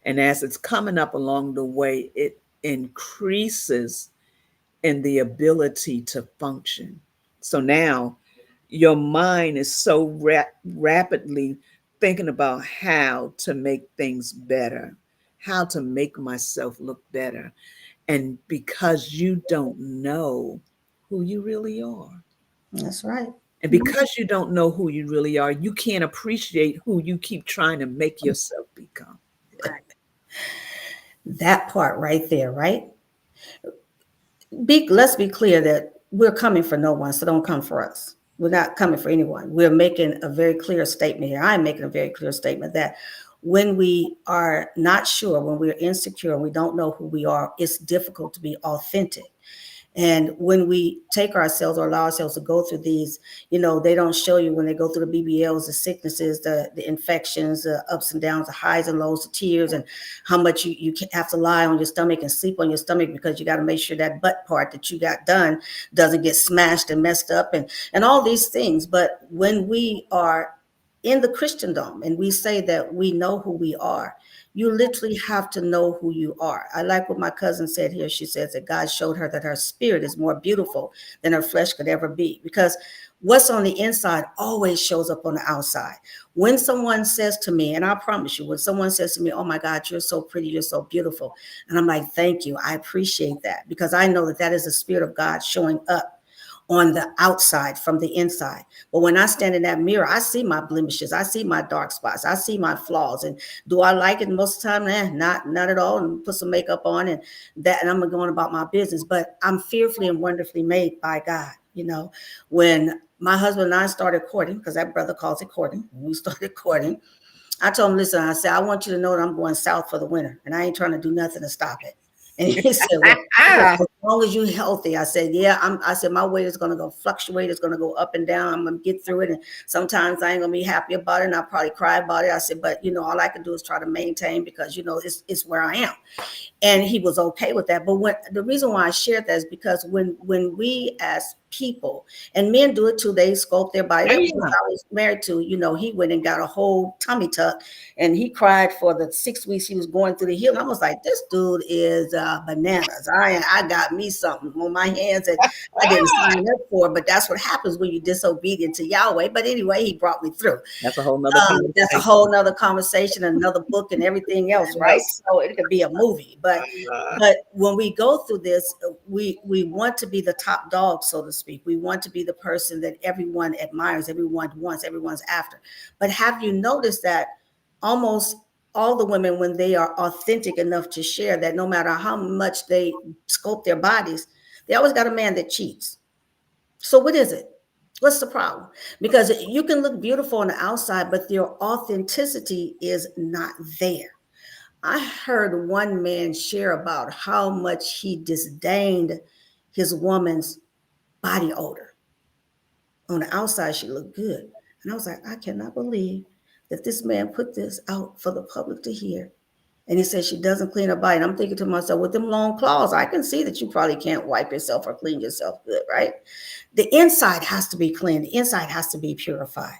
And as it's coming up along the way, it increases in the ability to function. So now your mind is so rapidly thinking about how to make things better, how to make myself look better. And because you don't know who you really are. That's right. And Mhm. because you don't know who you really are, you can't appreciate who you keep trying to make yourself become. Right. That part right there, right? Let's be clear that we're coming for no one, so don't come for us. We're not coming for anyone. We're making a very clear statement here. I'm making a very clear statement that when we are not sure, when we're insecure, and we don't know who we are, it's difficult to be authentic. And when we take ourselves or allow ourselves to go through these, they don't show you when they go through the BBLs, the sicknesses, the infections, the ups and downs, the highs and lows, the tears, and how much you have to lie on your stomach and sleep on your stomach because you got to make sure that butt part that you got done doesn't get smashed and messed up and all these things. But when we are in the Christendom and we say that we know who we are, you literally have to know who you are. I like what my cousin said here. She says that God showed her that her spirit is more beautiful than her flesh could ever be, because what's on the inside always shows up on the outside. When someone says to me, and I promise you, when someone says to me, "Oh my God, you're so pretty, you're so beautiful," and I'm like, "Thank you, I appreciate that," because I know that that is the spirit of God showing up on the outside from the inside. But when I stand in that mirror, I see my blemishes, I see my dark spots, I see my flaws. And do I like it most of the time? Not at all. And put some makeup on and I'm going about my business. But I'm fearfully and wonderfully made by God. When my husband and I started courting, because that brother calls it courting, when we started courting, I told him, "Listen," I said, "I want you to know that I'm going south for the winter, and I ain't trying to do nothing to stop it." And he said, "Well, Ah, as long as you're healthy." I said, "Yeah, I said, "My weight is going to go fluctuate. It's going to go up and down. I'm going to get through it. And sometimes I ain't going to be happy about it. And I'll probably cry about it." I said, "But, all I can do is try to maintain because, it's where I am." And he was okay with that. But the reason why I shared that is because when we as people, and men do it too, they sculpt their body. That yeah. was what I was married to. He went and got a whole tummy tuck, and he cried for the 6 weeks he was going through the healing. I was like, this dude is bananas. I got me something on my hands that I didn't sign up for, but that's what happens when you're disobedient to Yahweh. But anyway, he brought me through. That's a whole nother That's a conversation. whole nother conversation, another book, and everything else, right? Yes. So it could be a movie, but Uh, when we go through this, we want to be the top dog, so to speak. We want to be the person that everyone admires, everyone wants, everyone's after. But have you noticed that almost all the women, when they are authentic enough to share that, no matter how much they sculpt their bodies, they always got a man that cheats. So what is it? What's the problem? Because you can look beautiful on the outside, but your authenticity is not there. I heard one man share about how much he disdained his woman's body odor. On the outside, she looked good. And I was like, I cannot believe that this man put this out for the public to hear. And he said she doesn't clean her body. And I'm thinking to myself, with them long claws, I can see that you probably can't wipe yourself or clean yourself good, right? The inside has to be clean. The inside has to be purified.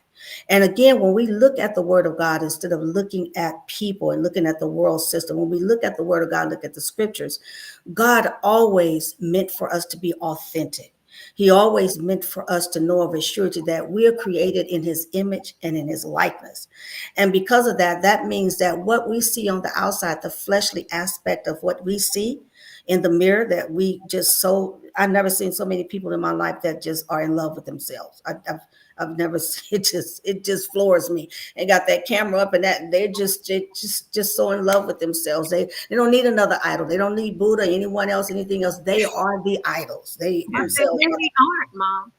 And again, when we look at the word of God, instead of looking at people and looking at the world system, when we look at the word of God, look at the scriptures, God always meant for us to be authentic. He always meant for us to know of a surety that we are created in his image and in his likeness. And because of that, that means that what we see on the outside, the fleshly aspect of what we see in the mirror, that we just I've never seen so many people in my life that just are in love with themselves. I've never it just floors me. They got that camera up and that they're just so in love with themselves. They don't need another idol. They don't need Buddha, anyone else, anything else. They are the idols. They But they themselves are. really aren't, Mom.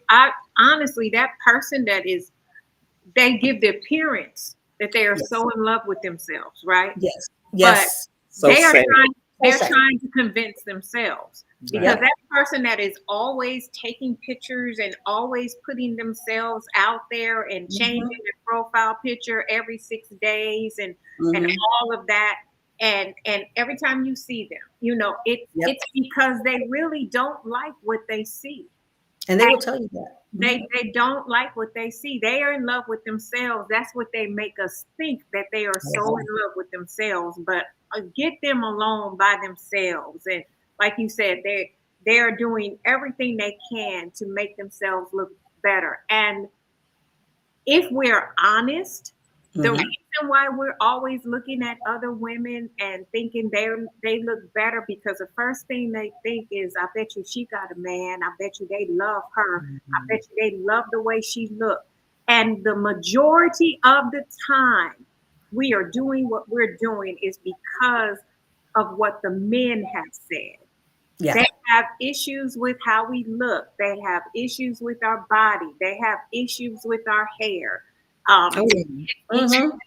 I honestly, that person that is, they give the appearance that they are Yes, so in love with themselves, right? yes, But yes. so sad. So they're sad. trying to convince themselves, because Right. Yep. that person that is always taking pictures and always putting themselves out there and changing Mm-hmm. their profile picture every 6 days and Mm-hmm. all of that, and every time you see them, Yep. it's because they really don't like what they see. And they will tell you that. they Mhm. they don't like what they see. They are in love with themselves. That's what they make us think, that they are so Yes. in love with themselves. But get them alone by themselves, and like you said, they're doing everything they can to make themselves look better. And if we're honest, The Mm-hmm. reason why we're always looking at other women and thinking they look better because the first thing they think is, I bet you she got a man. I bet you they love her. I Mhm. bet you they love the way she looked. And the majority of the time we are doing what we're doing is because of what the men have said. Yeah. They have issues with how we look. They have issues with our body. They have issues with our hair. Oh, Um, yeah. it Mm-hmm.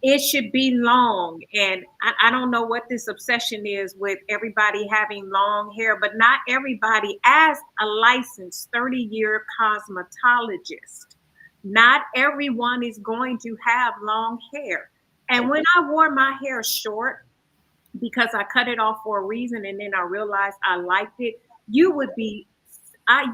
it should be long. And I don't know what this obsession is with everybody having long hair, but not everybody, as a licensed 30-year cosmetologist, not everyone is going to have long hair. And when I wore my hair short, because I cut it off for a reason and then I realized I liked it, you would be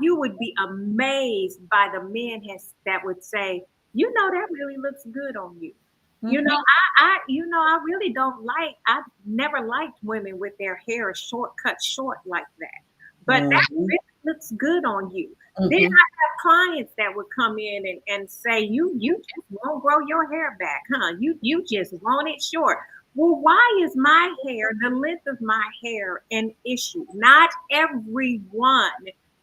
you would be amazed by the men that would say, you know, that really looks good on you. You know, Mm-hmm. I really don't like. I've never liked women with their hair short, cut short like that. But that Mm-hmm. really looks good on you. Then Mm-hmm. I have clients that would come in and say, you just won't grow your hair back, huh? You just want it short. Well, why is my hair, the length of my hair, an issue? Not everyone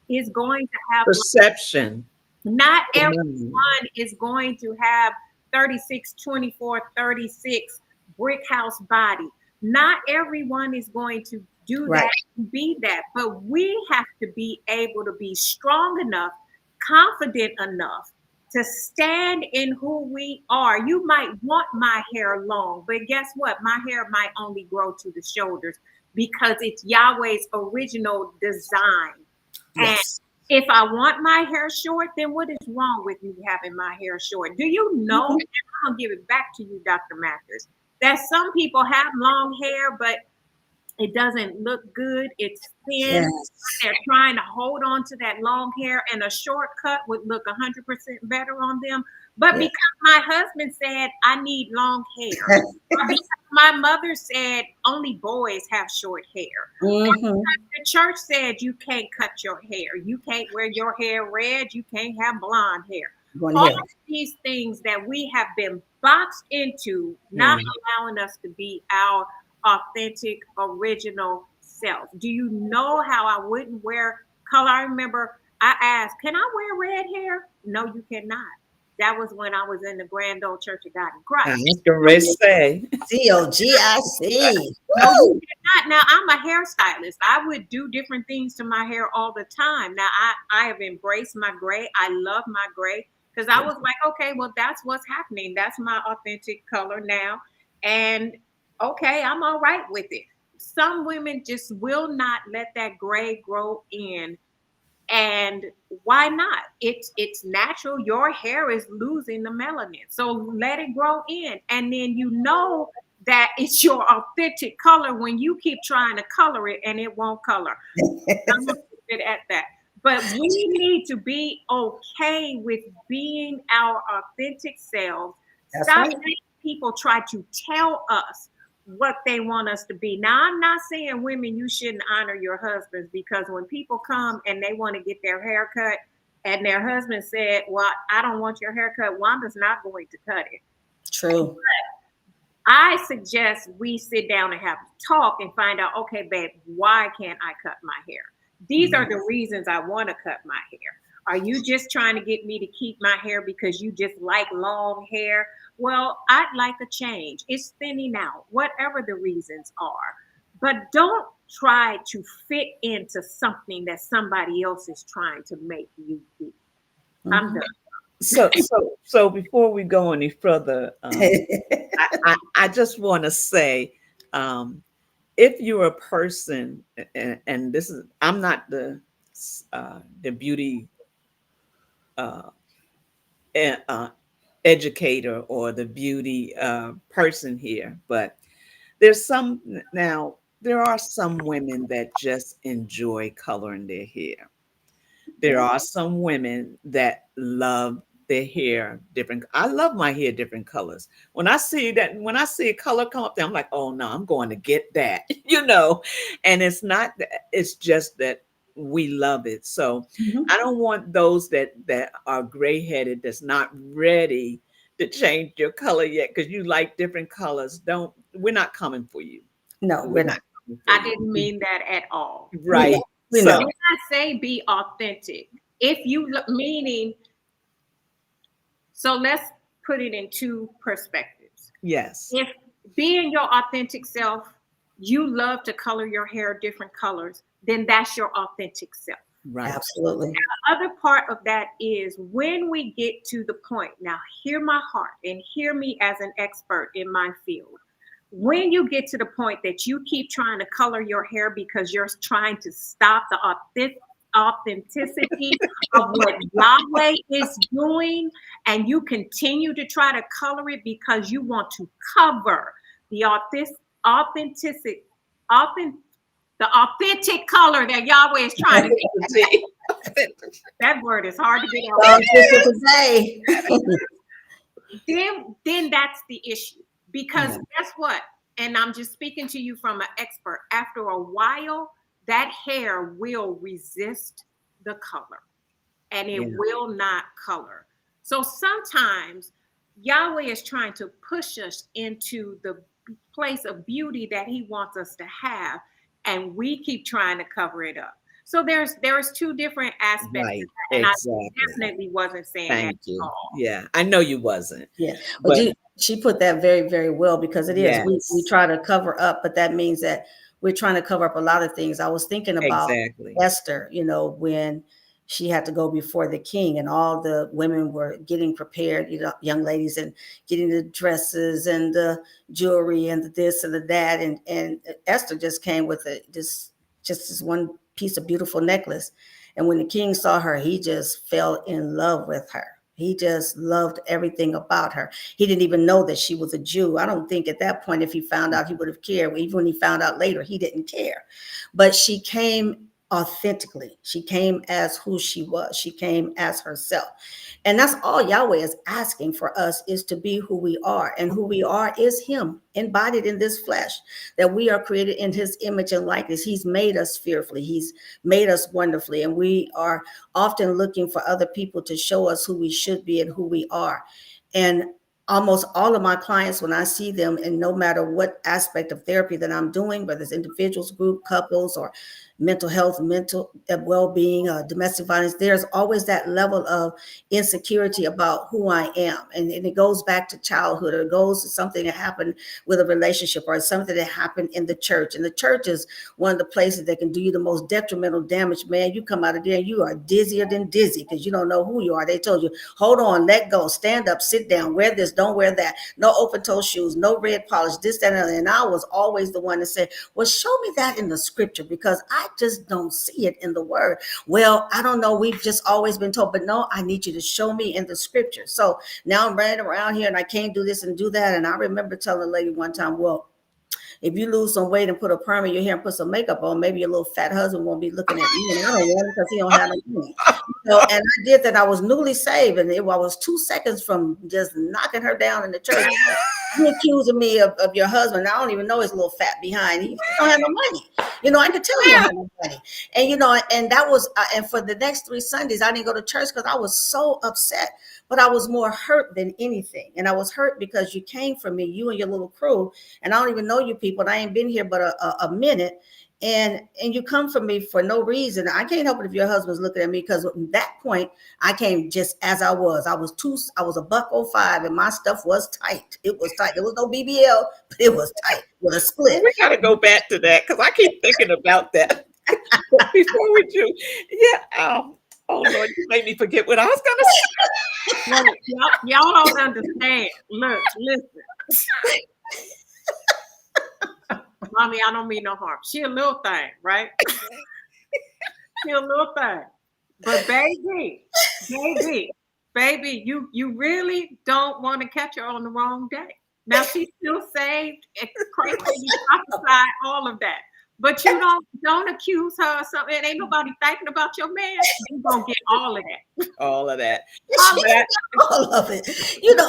is going to have, Perception. not Mm. everyone is going to have 36, 24, 36 brick house body. Not everyone is going to do Right. that, be that, but we have to be able to be strong enough, confident enough to stand in who we are. You might want my hair long, but guess what? My hair might only grow to the shoulders because it's Yahweh's original design. And Yes. if I want my hair short, then what is wrong with me having my hair short? Do you know? Mm-hmm. And I'm gonna give it back to you, Dr. Mathers, that some people have long hair, but it doesn't look good. It's thin. Yes. They're trying to hold on to that long hair, and a shortcut would look 100% better on them. But Yeah. because my husband said I need long hair, or because my mother said only boys have short hair, Mm-hmm. the church said you can't cut your hair, you can't wear your hair red, you can't have blonde hair. Going All ahead. of these things that we have been boxed into, not Yeah. allowing us to be our authentic, original self. Do you know how I wouldn't wear color? I remember I asked, can I wear red hair? No, you cannot. That was when I was in the Grand Old Church of God in I Christ. was going to say. COGIC. No, you Woo! cannot. Now, I'm a hairstylist. I would do different things to my hair all the time. Now, I have embraced my gray. I love my gray because I was like, okay, well, that's what's happening. That's my authentic color now. And okay, I'm all right with it. Some women just will not let that gray grow in, and why not? It's natural. Your hair is losing the melanin, so let it grow in, and then you know that it's your authentic color when you keep trying to color it and it won't color. I'm gonna keep it at that. But we need to be okay with being our authentic selves. That's Stop right. letting people try to tell us what they want us to be. Now, I'm not saying women you shouldn't honor your husbands, because when people come and they want to get their hair cut and their husband said, well, I don't want your hair cut, Wanda's not going to cut it. True. I suggest we sit down and have a talk and find out, okay, babe, why can't I cut my hair? These are the reasons I want to cut my hair. Are you just trying to get me to keep my hair because you just like long hair? Well, I'd like a change. It's thinning out, whatever the reasons are. But don't try to fit into something that somebody else is trying to make you be. I'm Mm-hmm. done. So before we go any further, I just want to say, um, if you're a person, and this is, I'm not the beauty uh, uh, educator or the beauty person here, but there's some now. There are some women that just enjoy coloring their hair. There Yeah. are some women that love their hair different. I love my hair different colors. When I see a color come up there, I'm like, oh no, I'm going to get that, you know. And it's not it's just that we love it. So Mm-hmm. I don't want those that are gray headed, that's not ready to change your color yet because you like different colors. Don't, we're not coming for you. No, we're We're not. not coming for I you. didn't mean that at all. We know. Right. We So, know. When I say be authentic, if you look, meaning, so let's put it in two perspectives. yes. If being your authentic self, you love to color your hair different colors, then that's your authentic self. Right. Absolutely. Other part of that is when we get to the point, now hear my heart and hear me as an expert in my field. When you get to the point that you keep trying to color your hair because you're trying to stop the authenticity of what Yahweh is doing, and you continue to try to color it because you want to cover the authenticity, authentic, the authentic color that Yahweh is trying to get. That word is hard to get out. Today. Then that's the issue. Because Yeah. guess what? And I'm just speaking to you from an expert. After a while, that hair will resist the color and it Yeah. will not color. So sometimes Yahweh is trying to push us into the place of beauty that he wants us to have, and we keep trying to cover it up. So there's two different aspects to Right. that, and I Exactly. definitely wasn't saying that Thank at you. all. Yeah. I know you wasn't, Yeah, but but she put that very, very well because it is. We yes, try to cover up, but that means that we're trying to cover up a lot of things. I was thinking about exactly. Esther, when she had to go before the king and all the women were getting prepared, young ladies, and getting the dresses and the jewelry and the this and the that. And Esther just came with just this one piece of beautiful necklace. And when the king saw her, he just fell in love with her. He just loved everything about her. He didn't even know that she was a Jew. I don't think at that point, if he found out, he would have cared. Even when he found out later, he didn't care. But she came authentically. She came as who she was. She came as herself. And that's all Yahweh is asking for us, is to be who we are. And who we are is him embodied in this flesh, that we are created in his image and likeness. He's made us fearfully. He's made us wonderfully. And we are often looking for other people to show us who we should be and who we are. And almost all of my clients, when I see them, and no matter what aspect of therapy that I'm doing, whether it's individuals, group, couples, or mental health, mental well-being, domestic violence, there's always that level of insecurity about who I am. And it goes back to childhood, or it goes to something that happened with a relationship, or something that happened in the church. And the church is one of the places that can do you the most detrimental damage. Man, you come out of there and you are dizzier than dizzy because you don't know who you are. They told you, hold on, let go, stand up, sit down, wear this, don't wear that, no open toe shoes, no red polish, this, that, and other. And I was always the one that said, well, show me that in the scripture, because I just don't see it in the word. Well, I don't know, we've just always been told, but no, I need you to show me in the scripture. So now I'm running around here and I can't do this and do that. And I remember telling a lady one time, well, if you lose some weight and put a perm in your hair and put some makeup on, maybe your little fat husband won't be looking at me. And I don't want it because he don't have no money. And I did that. I was newly saved, and I was 2 seconds from just knocking her down in the church. You accusing me of your husband. I don't even know his little fat behind. He don't have no money. I could tell he don't have no money. And that was, and for the next 3 Sundays, I didn't go to church because I was so upset. But I was more hurt than anything. And I was hurt because you came from me, you and your little crew, and I don't even know you people. And I ain't been here but a minute. And you come from me for no reason. I can't help it if your husband's looking at me, because at that point I came just as I was. I was a buck 05, and my stuff was tight. It was tight. There was no BBL, but it was tight with a Well, split. we got to go back to that because I keep thinking about that. But before we do, yeah. Oh Lord, you made me forget what I was gonna say. Well, y'all don't understand. Look, listen, mommy, I don't mean no harm. She a little thing, right? She a little thing. But baby, you really don't want to catch her on the wrong day. Now she's still saved, crazy, prophesied, all of that. But you don't accuse her of something. Ain't nobody thinking about your man. You gonna get all of that. All of that. She But I, got all of it.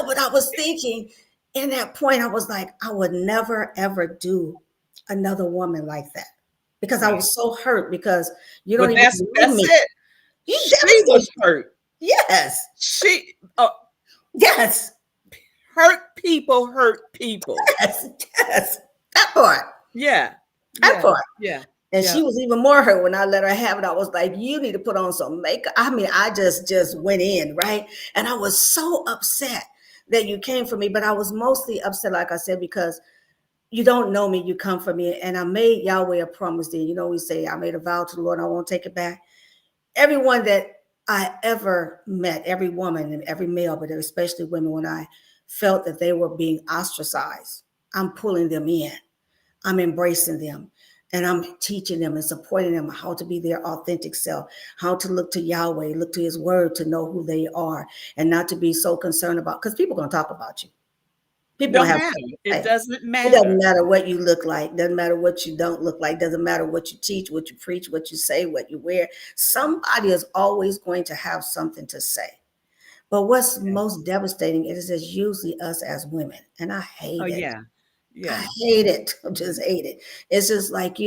But I was thinking in that point, I was like, I would never, ever do another woman like that, because I right. was so hurt, because you don't But even know that's me. it. You She was devastated. hurt. Yes. She Yes. hurt people hurt people. Yes, yes, that part, Yeah, that yeah, part. yeah, And yeah. she was even more hurt when I let her have it. I was like, "You need to put on some makeup." I mean, I just went in, right, and I was so upset that you came for me. But I was mostly upset, like I said, because you don't know me, you come for me, and I made Yahweh a promise. Then you know we say, "I made a vow to the Lord, I won't take it back." Everyone that I ever met, every woman and every male, but especially women, when I felt that they were being ostracized, I'm pulling them in. I'm embracing them, and I'm teaching them and supporting them how to be their authentic self, how to look to Yahweh, look to his word to know who they are, and not to be so concerned about, because people are going to talk about you. People going Don't to have matter. something to It say. doesn't It doesn't matter. matter what you look like, doesn't matter what you don't look like, doesn't matter what you teach, what you preach, what you say, what you wear. Somebody is always going to have something to say. But what's Yeah. most devastating is it's usually us as women, and I Oh hate it. yeah, I yeah. hate it. I just hate it. It's just like,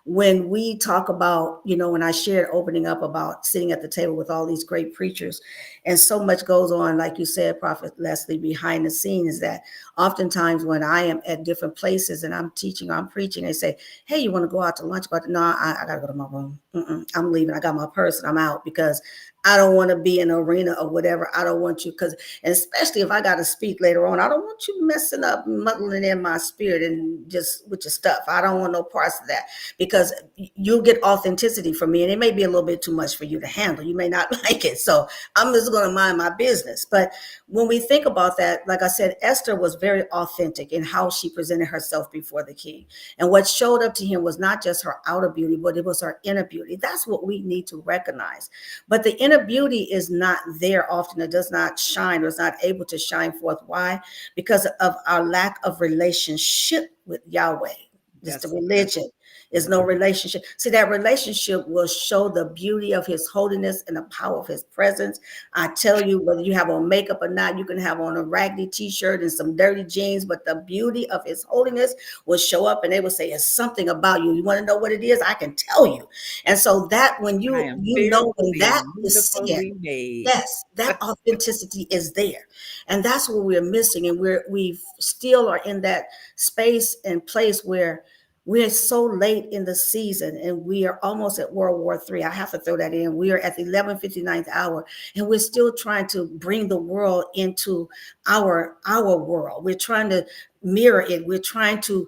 when we talk about, when I shared opening up about sitting at the table with all these great preachers, and so much goes on, like you said, Prophet Leslie, behind the scenes, that oftentimes when I am at different places and I'm teaching or I'm preaching, they say, "Hey, you want to go out to lunch?" But no, I got to go to my room. I'm leaving. I got my purse and I'm out, because I don't want to be in an arena or whatever. I don't want you, because, and especially if I got to speak later on, I don't want you messing up, muddling in my spirit and just with your stuff. I don't want no parts of that, because you'll get authenticity from me, and it may be a little bit too much for you to handle. You may not like it. So I'm just going to mind my business. But when we think about that, like I said, Esther was very authentic in how she presented herself before the king. And what showed up to him was not just her outer beauty, but it was her inner beauty. That's what we need to recognize. But the inner beauty is not there often. It does not shine, or is not able to shine forth. Why? Because of our lack of relationship with Yahweh. Just the That's religion is yeah. no relationship. See, that relationship will show the beauty of his holiness and the power of his presence. I tell you, whether you have on makeup or not, you can have on a raggedy t-shirt and some dirty jeans, but the beauty of his holiness will show up, and they will say, "It's something about you. You want to know what it is? I can tell you." And so that when I you am you know when fearfully that and is seeing, wonderfully made. yes, that authenticity is there. And that's what we're missing. And we still are in that space and place where we're so late in the season, and we are almost at World War III. I have to throw that in. We are at the 11:59th hour, and we're still trying to bring the world into our world. We're trying to mirror it. We're trying to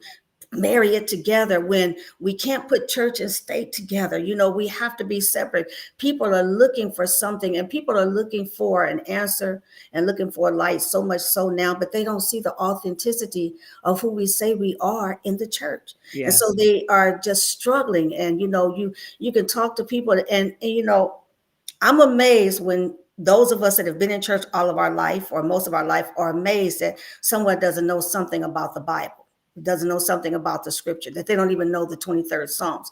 marry it together, when we can't put church and state together. We have to be separate. People are looking for something, and people are looking for an answer and looking for a light, so much so now, but they don't see the authenticity of who we say we are in the church. And so Yes, they are just struggling. And you can talk to people, and I'm amazed when those of us that have been in church all of our life, or most of our life, are amazed that someone doesn't know something about the Bible, doesn't know something about the scripture, that they don't even know the 23rd Psalms.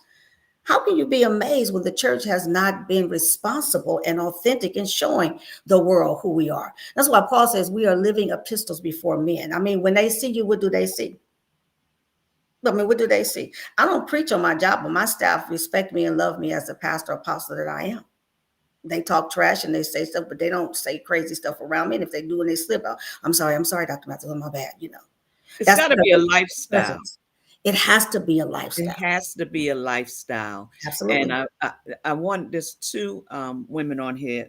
How can you be amazed when the church has not been responsible and authentic in showing the world who we are? That's why Paul says we are living epistles before men. I mean, when they see you, what do they see? I mean, what do they see? I don't preach on my job, but my staff respect me and love me as the pastor apostle that I am. They talk trash and they say stuff, but they don't say crazy stuff around me. And if they do and they slip out, I'm sorry, Dr. Matthews, my bad. it's That's got to because be a of lifestyle. presence. It has to be a It lifestyle. has to be a lifestyle. And Absolutely. I want this two women on here.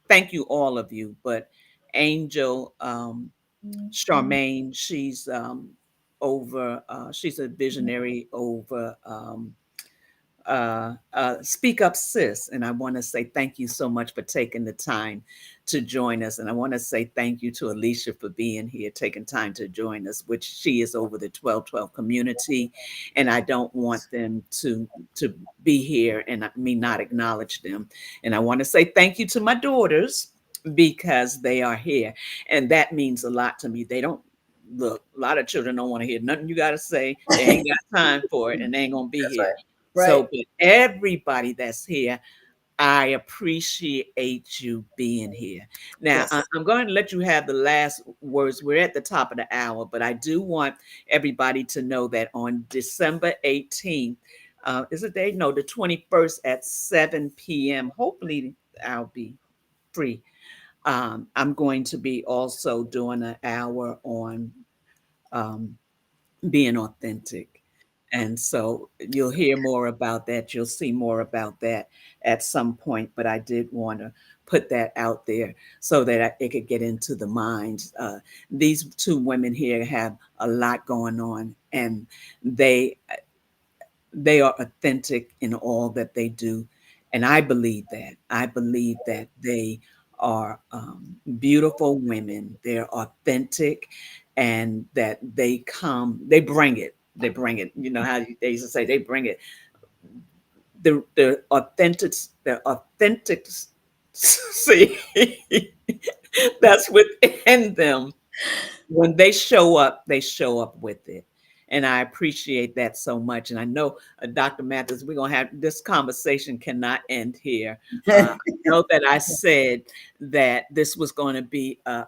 Thank you, all of you. But Angel Charmaine, she's a visionary over Speak Up Sis. And I want to say thank you so much for taking the time to join us. And I want to say thank you to Alicia for being here, taking time to join us, which she is over the 1212 community. And I don't want them to be here and me not acknowledge them. And I want to say thank you to my daughters because they are here. And that means a lot to me. They don't look, a lot of children don't want to hear nothing you got to say. They ain't got time for it and they ain't going to be That's here. right. Right. So, but everybody that's here, I appreciate you being here. Now, Yes. I'm going to let you have the last words. We're at the top of the hour, but I do want everybody to know that on December 18th, is it day? No, the 21st at 7 p.m. Hopefully, I'll be free. I'm going to be also doing an hour on um, being authentic. And so you'll hear more about that. You'll see more about that at some point. But I did want to put that out there so that it could get into the minds. These two women here have a lot going on, and they they are authentic in all that they do. And I believe that. I believe that they are beautiful women. They're authentic, and that they bring it. They bring it. You know how they used to say they bring it. The authentic, see, that's within them. When they show up with it. And I appreciate that so much. And I know, Dr. Mathis, we're going to have this conversation cannot end here. I know that I said that this was going to be a,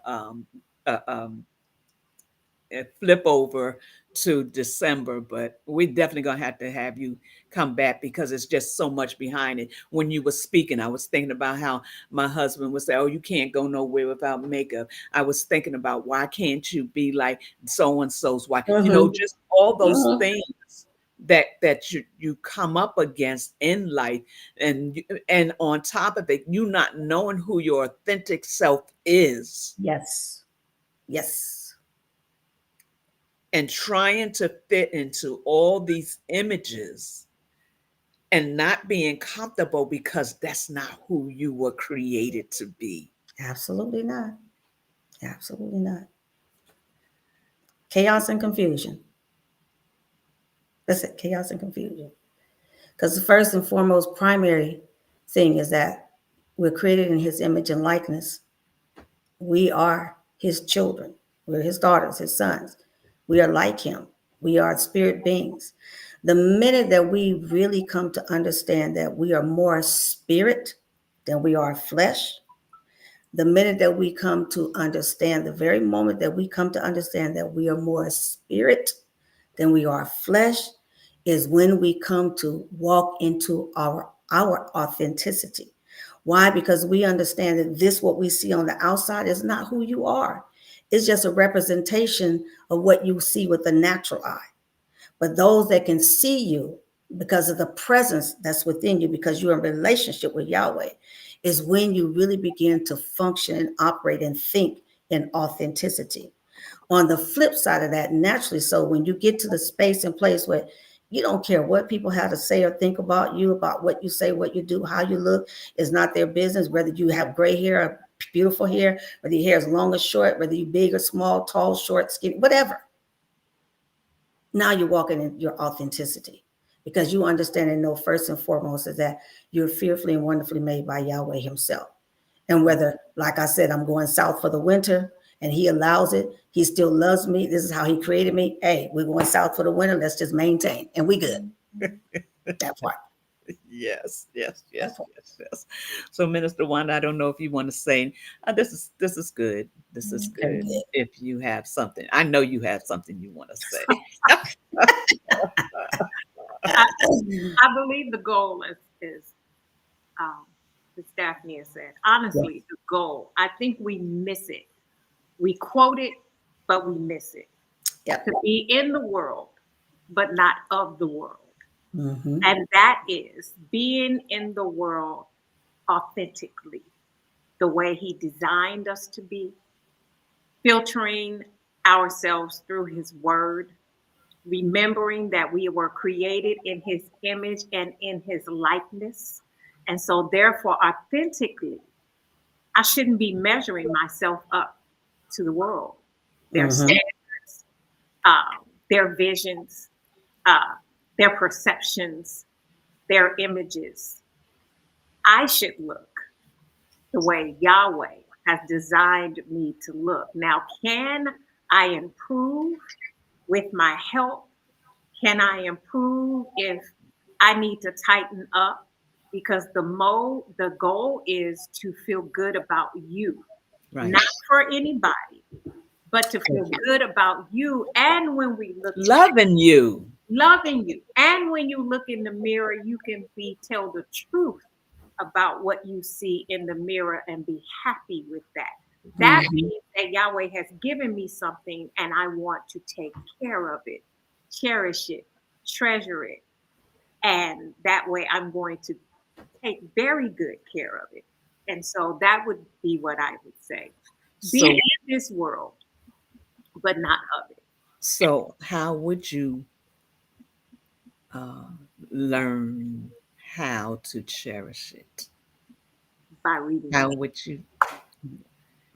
flip over to December, but we definitely gonna have to have you come back because it's just so much behind it. When you were speaking, I was thinking about how my husband would say, "Oh, you can't go nowhere without makeup." I was thinking about why can't you be like so and so's wife? Mhm, Just all those mhm. things that you come up against in life, and on top of it, you not knowing who your authentic self is Yes. Yes. and trying to fit into all these images and not being comfortable because that's not who you were created to be. Absolutely not. Absolutely not. Chaos and confusion. That's it. Chaos and confusion. Because the first and foremost primary thing is that we're created in his image and likeness. We are his children. We're his daughters, his sons. We are like him. We are spirit beings. The minute that we really come to understand that we are more spirit than we are flesh, the minute that we come to understand, the very moment that we come to understand that we are more spirit than we are flesh, is when we come to walk into our authenticity. Why? Because we understand that this, what we see on the outside, is not who you are. It's just a representation of what you see with the natural eye. But those that can see you because of the presence that's within you, because you're in relationship with Yahweh, is when you really begin to function and operate and think in authenticity. On the flip side of that, naturally, so when you get to the space and place where you don't care what people have to say or think about you, about what you say, what you do, how you look, is not their business. Whether you have gray hair or beautiful hair, whether your hair is long or short, whether you're big or small, tall, short, skinny, whatever. Now you're walking in your authenticity because you understand and know first and foremost is that you're fearfully and wonderfully made by Yahweh Himself. And whether, like I said, I'm going south for the winter and He allows it, He still loves me. This is how He created me. Hey, we're going south for the winter. Let's just maintain. And we good. That part. Yes, yes, That yes, part. yes, yes. So, Minister Wanda, I don't know if you want to say, this is good. This is Very good. good. If you have something, I know you have something you want to say. I, I believe the goal is um, as Daphne has said, Yes. honestly, the goal. I think we miss it. We quote it, but we miss it. Yep. To be in the world, but not of the world. Mm-hmm. And that is being in the world authentically, the way He designed us to be, filtering ourselves through His Word, remembering that we were created in His image and in His likeness. And so, therefore, authentically, I shouldn't be measuring myself up to the world, their Mm-hmm. standards, their visions, uh, their perceptions, their images. I should look the way Yahweh has designed me to look. Now, can I improve with my health? Can I improve if I need to tighten up? Because the goal is to feel good about you, Right. not for anybody, but to feel good about you. And when we look to Loving you. loving you, and when you look in the mirror, you can be tell the truth about what you see in the mirror and be happy with that. That Mm-hmm. means that Yahweh has given me something and I want to take care of it, cherish it, treasure it. And that way I'm going to take very good care of it. And so that would be what I would say. Be So, in this world, but not of it. so how would you uh, learn how to cherish it? By reading the How would you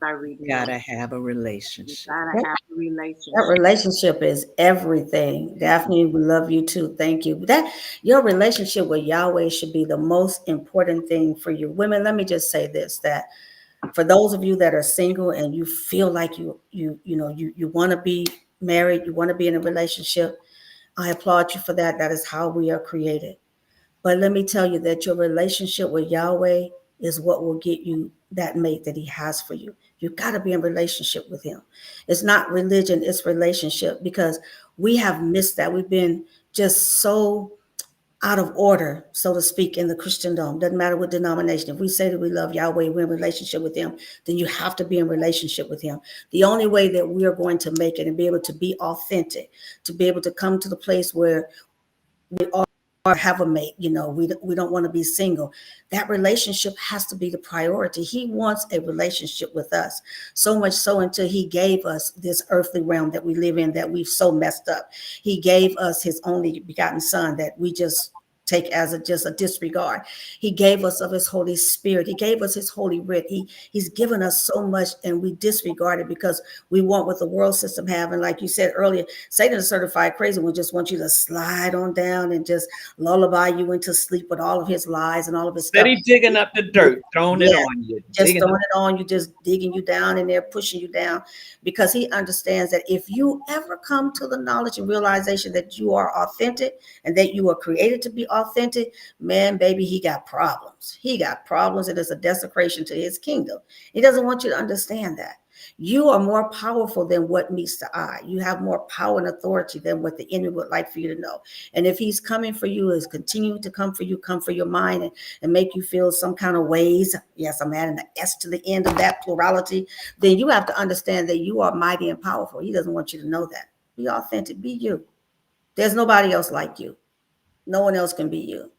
by reading the gotta have a you relationship? gotta That, have a that relationship. relationship is everything. Daphne, we love you too. Thank you. That your relationship with Yahweh should be the most important thing for you. Women, let me just say this, that for those of you that are single and you feel like you want to be married, you want to be in a relationship, I applaud you for that. That is how we are created. But let me tell you that your relationship with Yahweh is what will get you that mate that He has for you. You got to be in relationship with Him. It's not religion, it's relationship, because we have missed that. We've been just so out of order, so to speak, in the Christendom. Doesn't matter what denomination. If we say that we love Yahweh, we're in relationship with Him, then you have to be in relationship with Him. The only way that we are going to make it and be able to be authentic, to be able to come to the place where or have a mate, we don't want to be single. That relationship has to be the priority. He wants a relationship with us, so much so until He gave us this earthly realm that we live in, that we've so messed up. He gave us His only begotten Son that we just take as just a disregard. He gave us of His Holy Spirit. He gave us His Holy Writ. He's given us so much, and we disregard it because we want what the world system have. And like you said earlier, Satan is certified crazy one, just wants you to slide on down and just lullaby you into sleep with all of his lies and all of his stuff. Steady digging up the dirt, throwing it Yeah, on you, just digging throwing up. it on you, just digging you down in there, pushing you down, because he understands that if you ever come to the knowledge and realization that you are authentic and that you are created to be authentic, man, baby, he got problems. He got problems, and it's a desecration to his kingdom. He doesn't want you to understand that. You are more powerful than what meets the eye. You have more power and authority than what the enemy would like for you to know. And if he's coming for you, is continuing to come for you, come for your mind, and make you feel some kind of ways. Yes, I'm adding the S to the end of that plurality. Then you have to understand that you are mighty and powerful. He doesn't want you to know that. Be authentic, be you. There's nobody else like you. No one else can be you.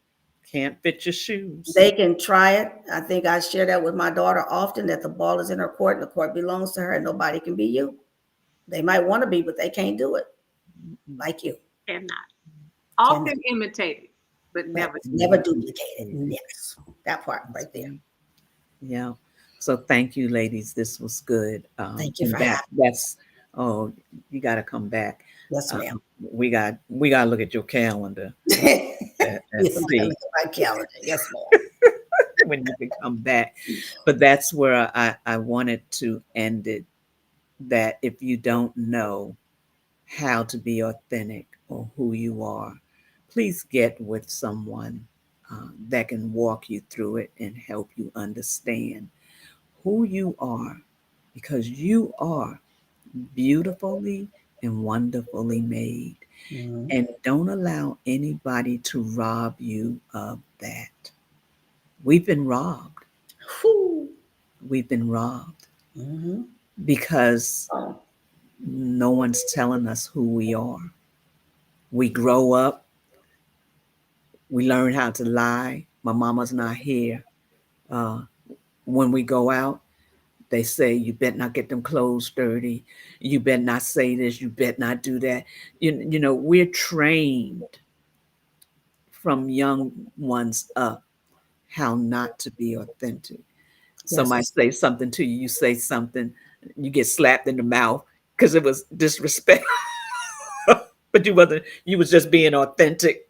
Can't fit your shoes. They can try it. I think I share that with my daughter often, that the ball is in her court and the court belongs to her, and nobody can be you. They might want to be, but they can't do it like you. Cannot. Cannot. Often imitated, but But never never Never duplicated. duplicated. duplicated. Yes. That part That's right there. right. Yeah. So thank you, ladies. This was good. Thank you And for having that's oh, you got to come back. me. Yes, ma'am. We got to look at your calendar and Yes, I see look at my calendar. Yes, ma'am. when you can come back. But that's where I wanted to end it. That if you don't know how to be authentic or who you are, please get with someone that can walk you through it and help you understand who you are, because you are beautifully and wonderfully made. Mhm. And don't allow anybody to rob you of that. We've been robbed. Whew. We've been robbed Mhm. because Oh, no one's telling us who we are. We grow up, we learn how to lie. My mama's not here. Uh, when we go out, they say, you better not get them clothes dirty. You better not say this. You better not do that. We're trained from young ones up how not to be authentic. Somebody yes. say something to you, you say something, you get slapped in the mouth because it was disrespect. But you was just being authentic.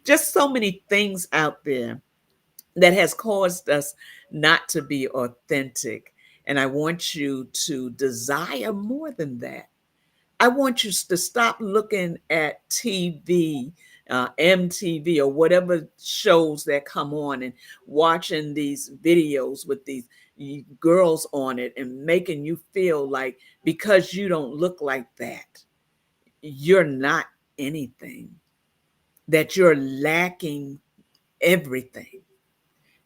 Just so many things out there that has caused us not to be authentic. And I want you to desire more than that. I want you to stop looking at TV, MTV, or whatever shows that come on, and watching these videos with these girls on it and making you feel like because you don't look like that, you're not anything, that you're lacking everything.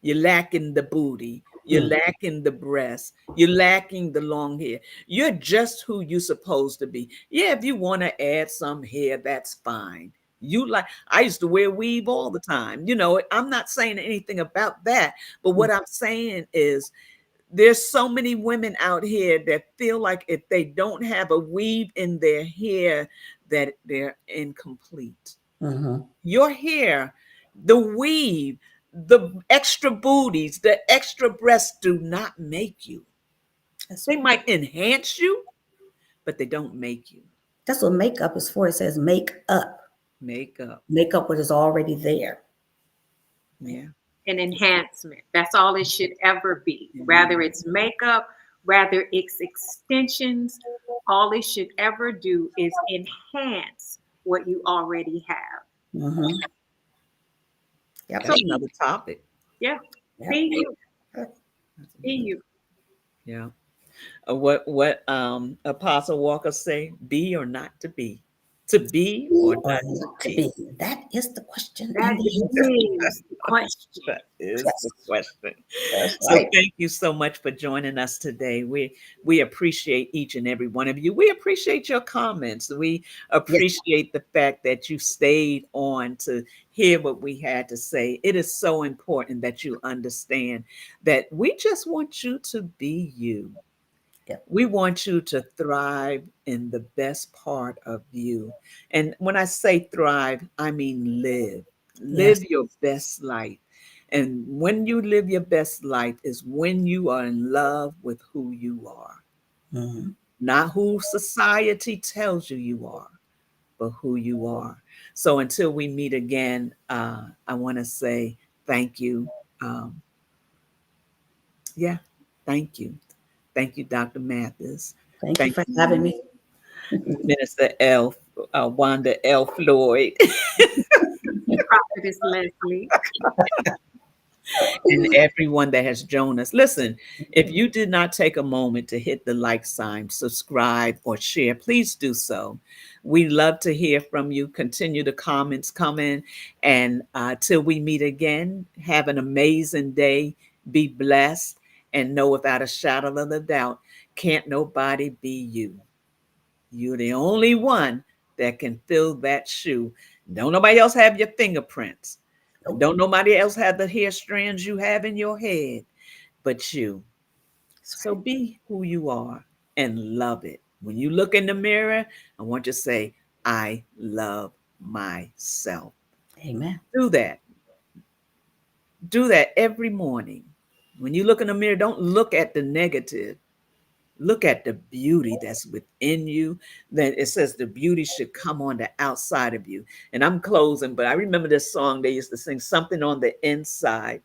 You're lacking the booty. You're Mm. lacking the breast. You're lacking the long hair. You're just who you're supposed to be. Yeah, if you want to add some hair, that's fine. You like, I used to wear weave all the time. I'm not saying anything about that, but Mm. what I'm saying is there's so many women out here that feel like if they don't have a weave in their hair, that they're incomplete. Mm-hmm. Your hair, the weave, the extra booties, the extra breasts do not make you. That's They right. might enhance you, but they don't make you. That's what makeup is for. It says make up. Makeup. Make up what is already there. Yeah. An enhancement. That's all it should ever be. Rather Yeah. it's makeup, rather it's extensions, all it should ever do is enhance what you already have. Mm-hmm. Yep. So That's another topic. yeah, be Yep. you, That's be another. you. Yeah. What Apostle Walker say? Be or not to be? To be or Be or not to not to be? be? That is the question That and the answer. is the question. That is the Yes, question. that's So right. thank you so much for joining us today. We appreciate each and every one of you. We appreciate your comments. We Yes. appreciate the fact that you stayed on to hear what we had to say. It is so important that you understand that we just want you to be you. Yep. We want you to thrive in the best part of you. And when I say thrive, I mean live. Yes. Live your best life. And when you live your best life is when you are in love with who you are, Mm-hmm. not who society tells you are, but who you are. So until we meet again, I want to say thank you. Um, yeah, thank you. Thank you, Dr. Mathis. Thank you Thank for having you, me. Minister L. Wanda L. Floyd, Prophetess Leslie. and everyone that has joined us. Listen, if you did not take a moment to hit the like sign, subscribe, or share, please do so. We love to hear from you. Continue the comments coming. And till we meet again, have an amazing day. Be blessed. And know without a shadow of a doubt, can't nobody be you. You're the only one that can fill that shoe. Don't nobody else have your fingerprints. And Nope. don't nobody else have the hair strands you have in your head but you. That's So be who you are and love it. When you look in the mirror, I want you to say, I love myself. right. Amen. Do that. Do that every morning. When you look in the mirror, don't look at the negative. Look at the beauty that's within you. That it says the beauty should come on the outside of you. And I'm closing, but I remember this song they used to sing, something on the inside,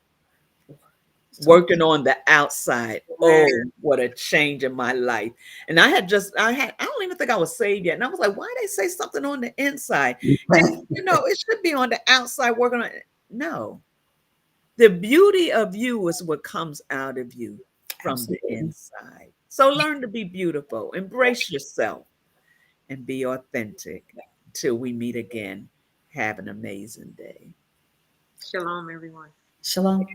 So working on the outside. Man, Oh, what a change in my life. And I don't even think I was saved yet. And I was like, why they say something on the inside? It should be on the outside working on it. No, the beauty of you is what comes out of you from the absolutely. inside. So learn to be beautiful, embrace yourself, and be authentic. Until we meet again, have an amazing day. shalom, everyone. Shalom.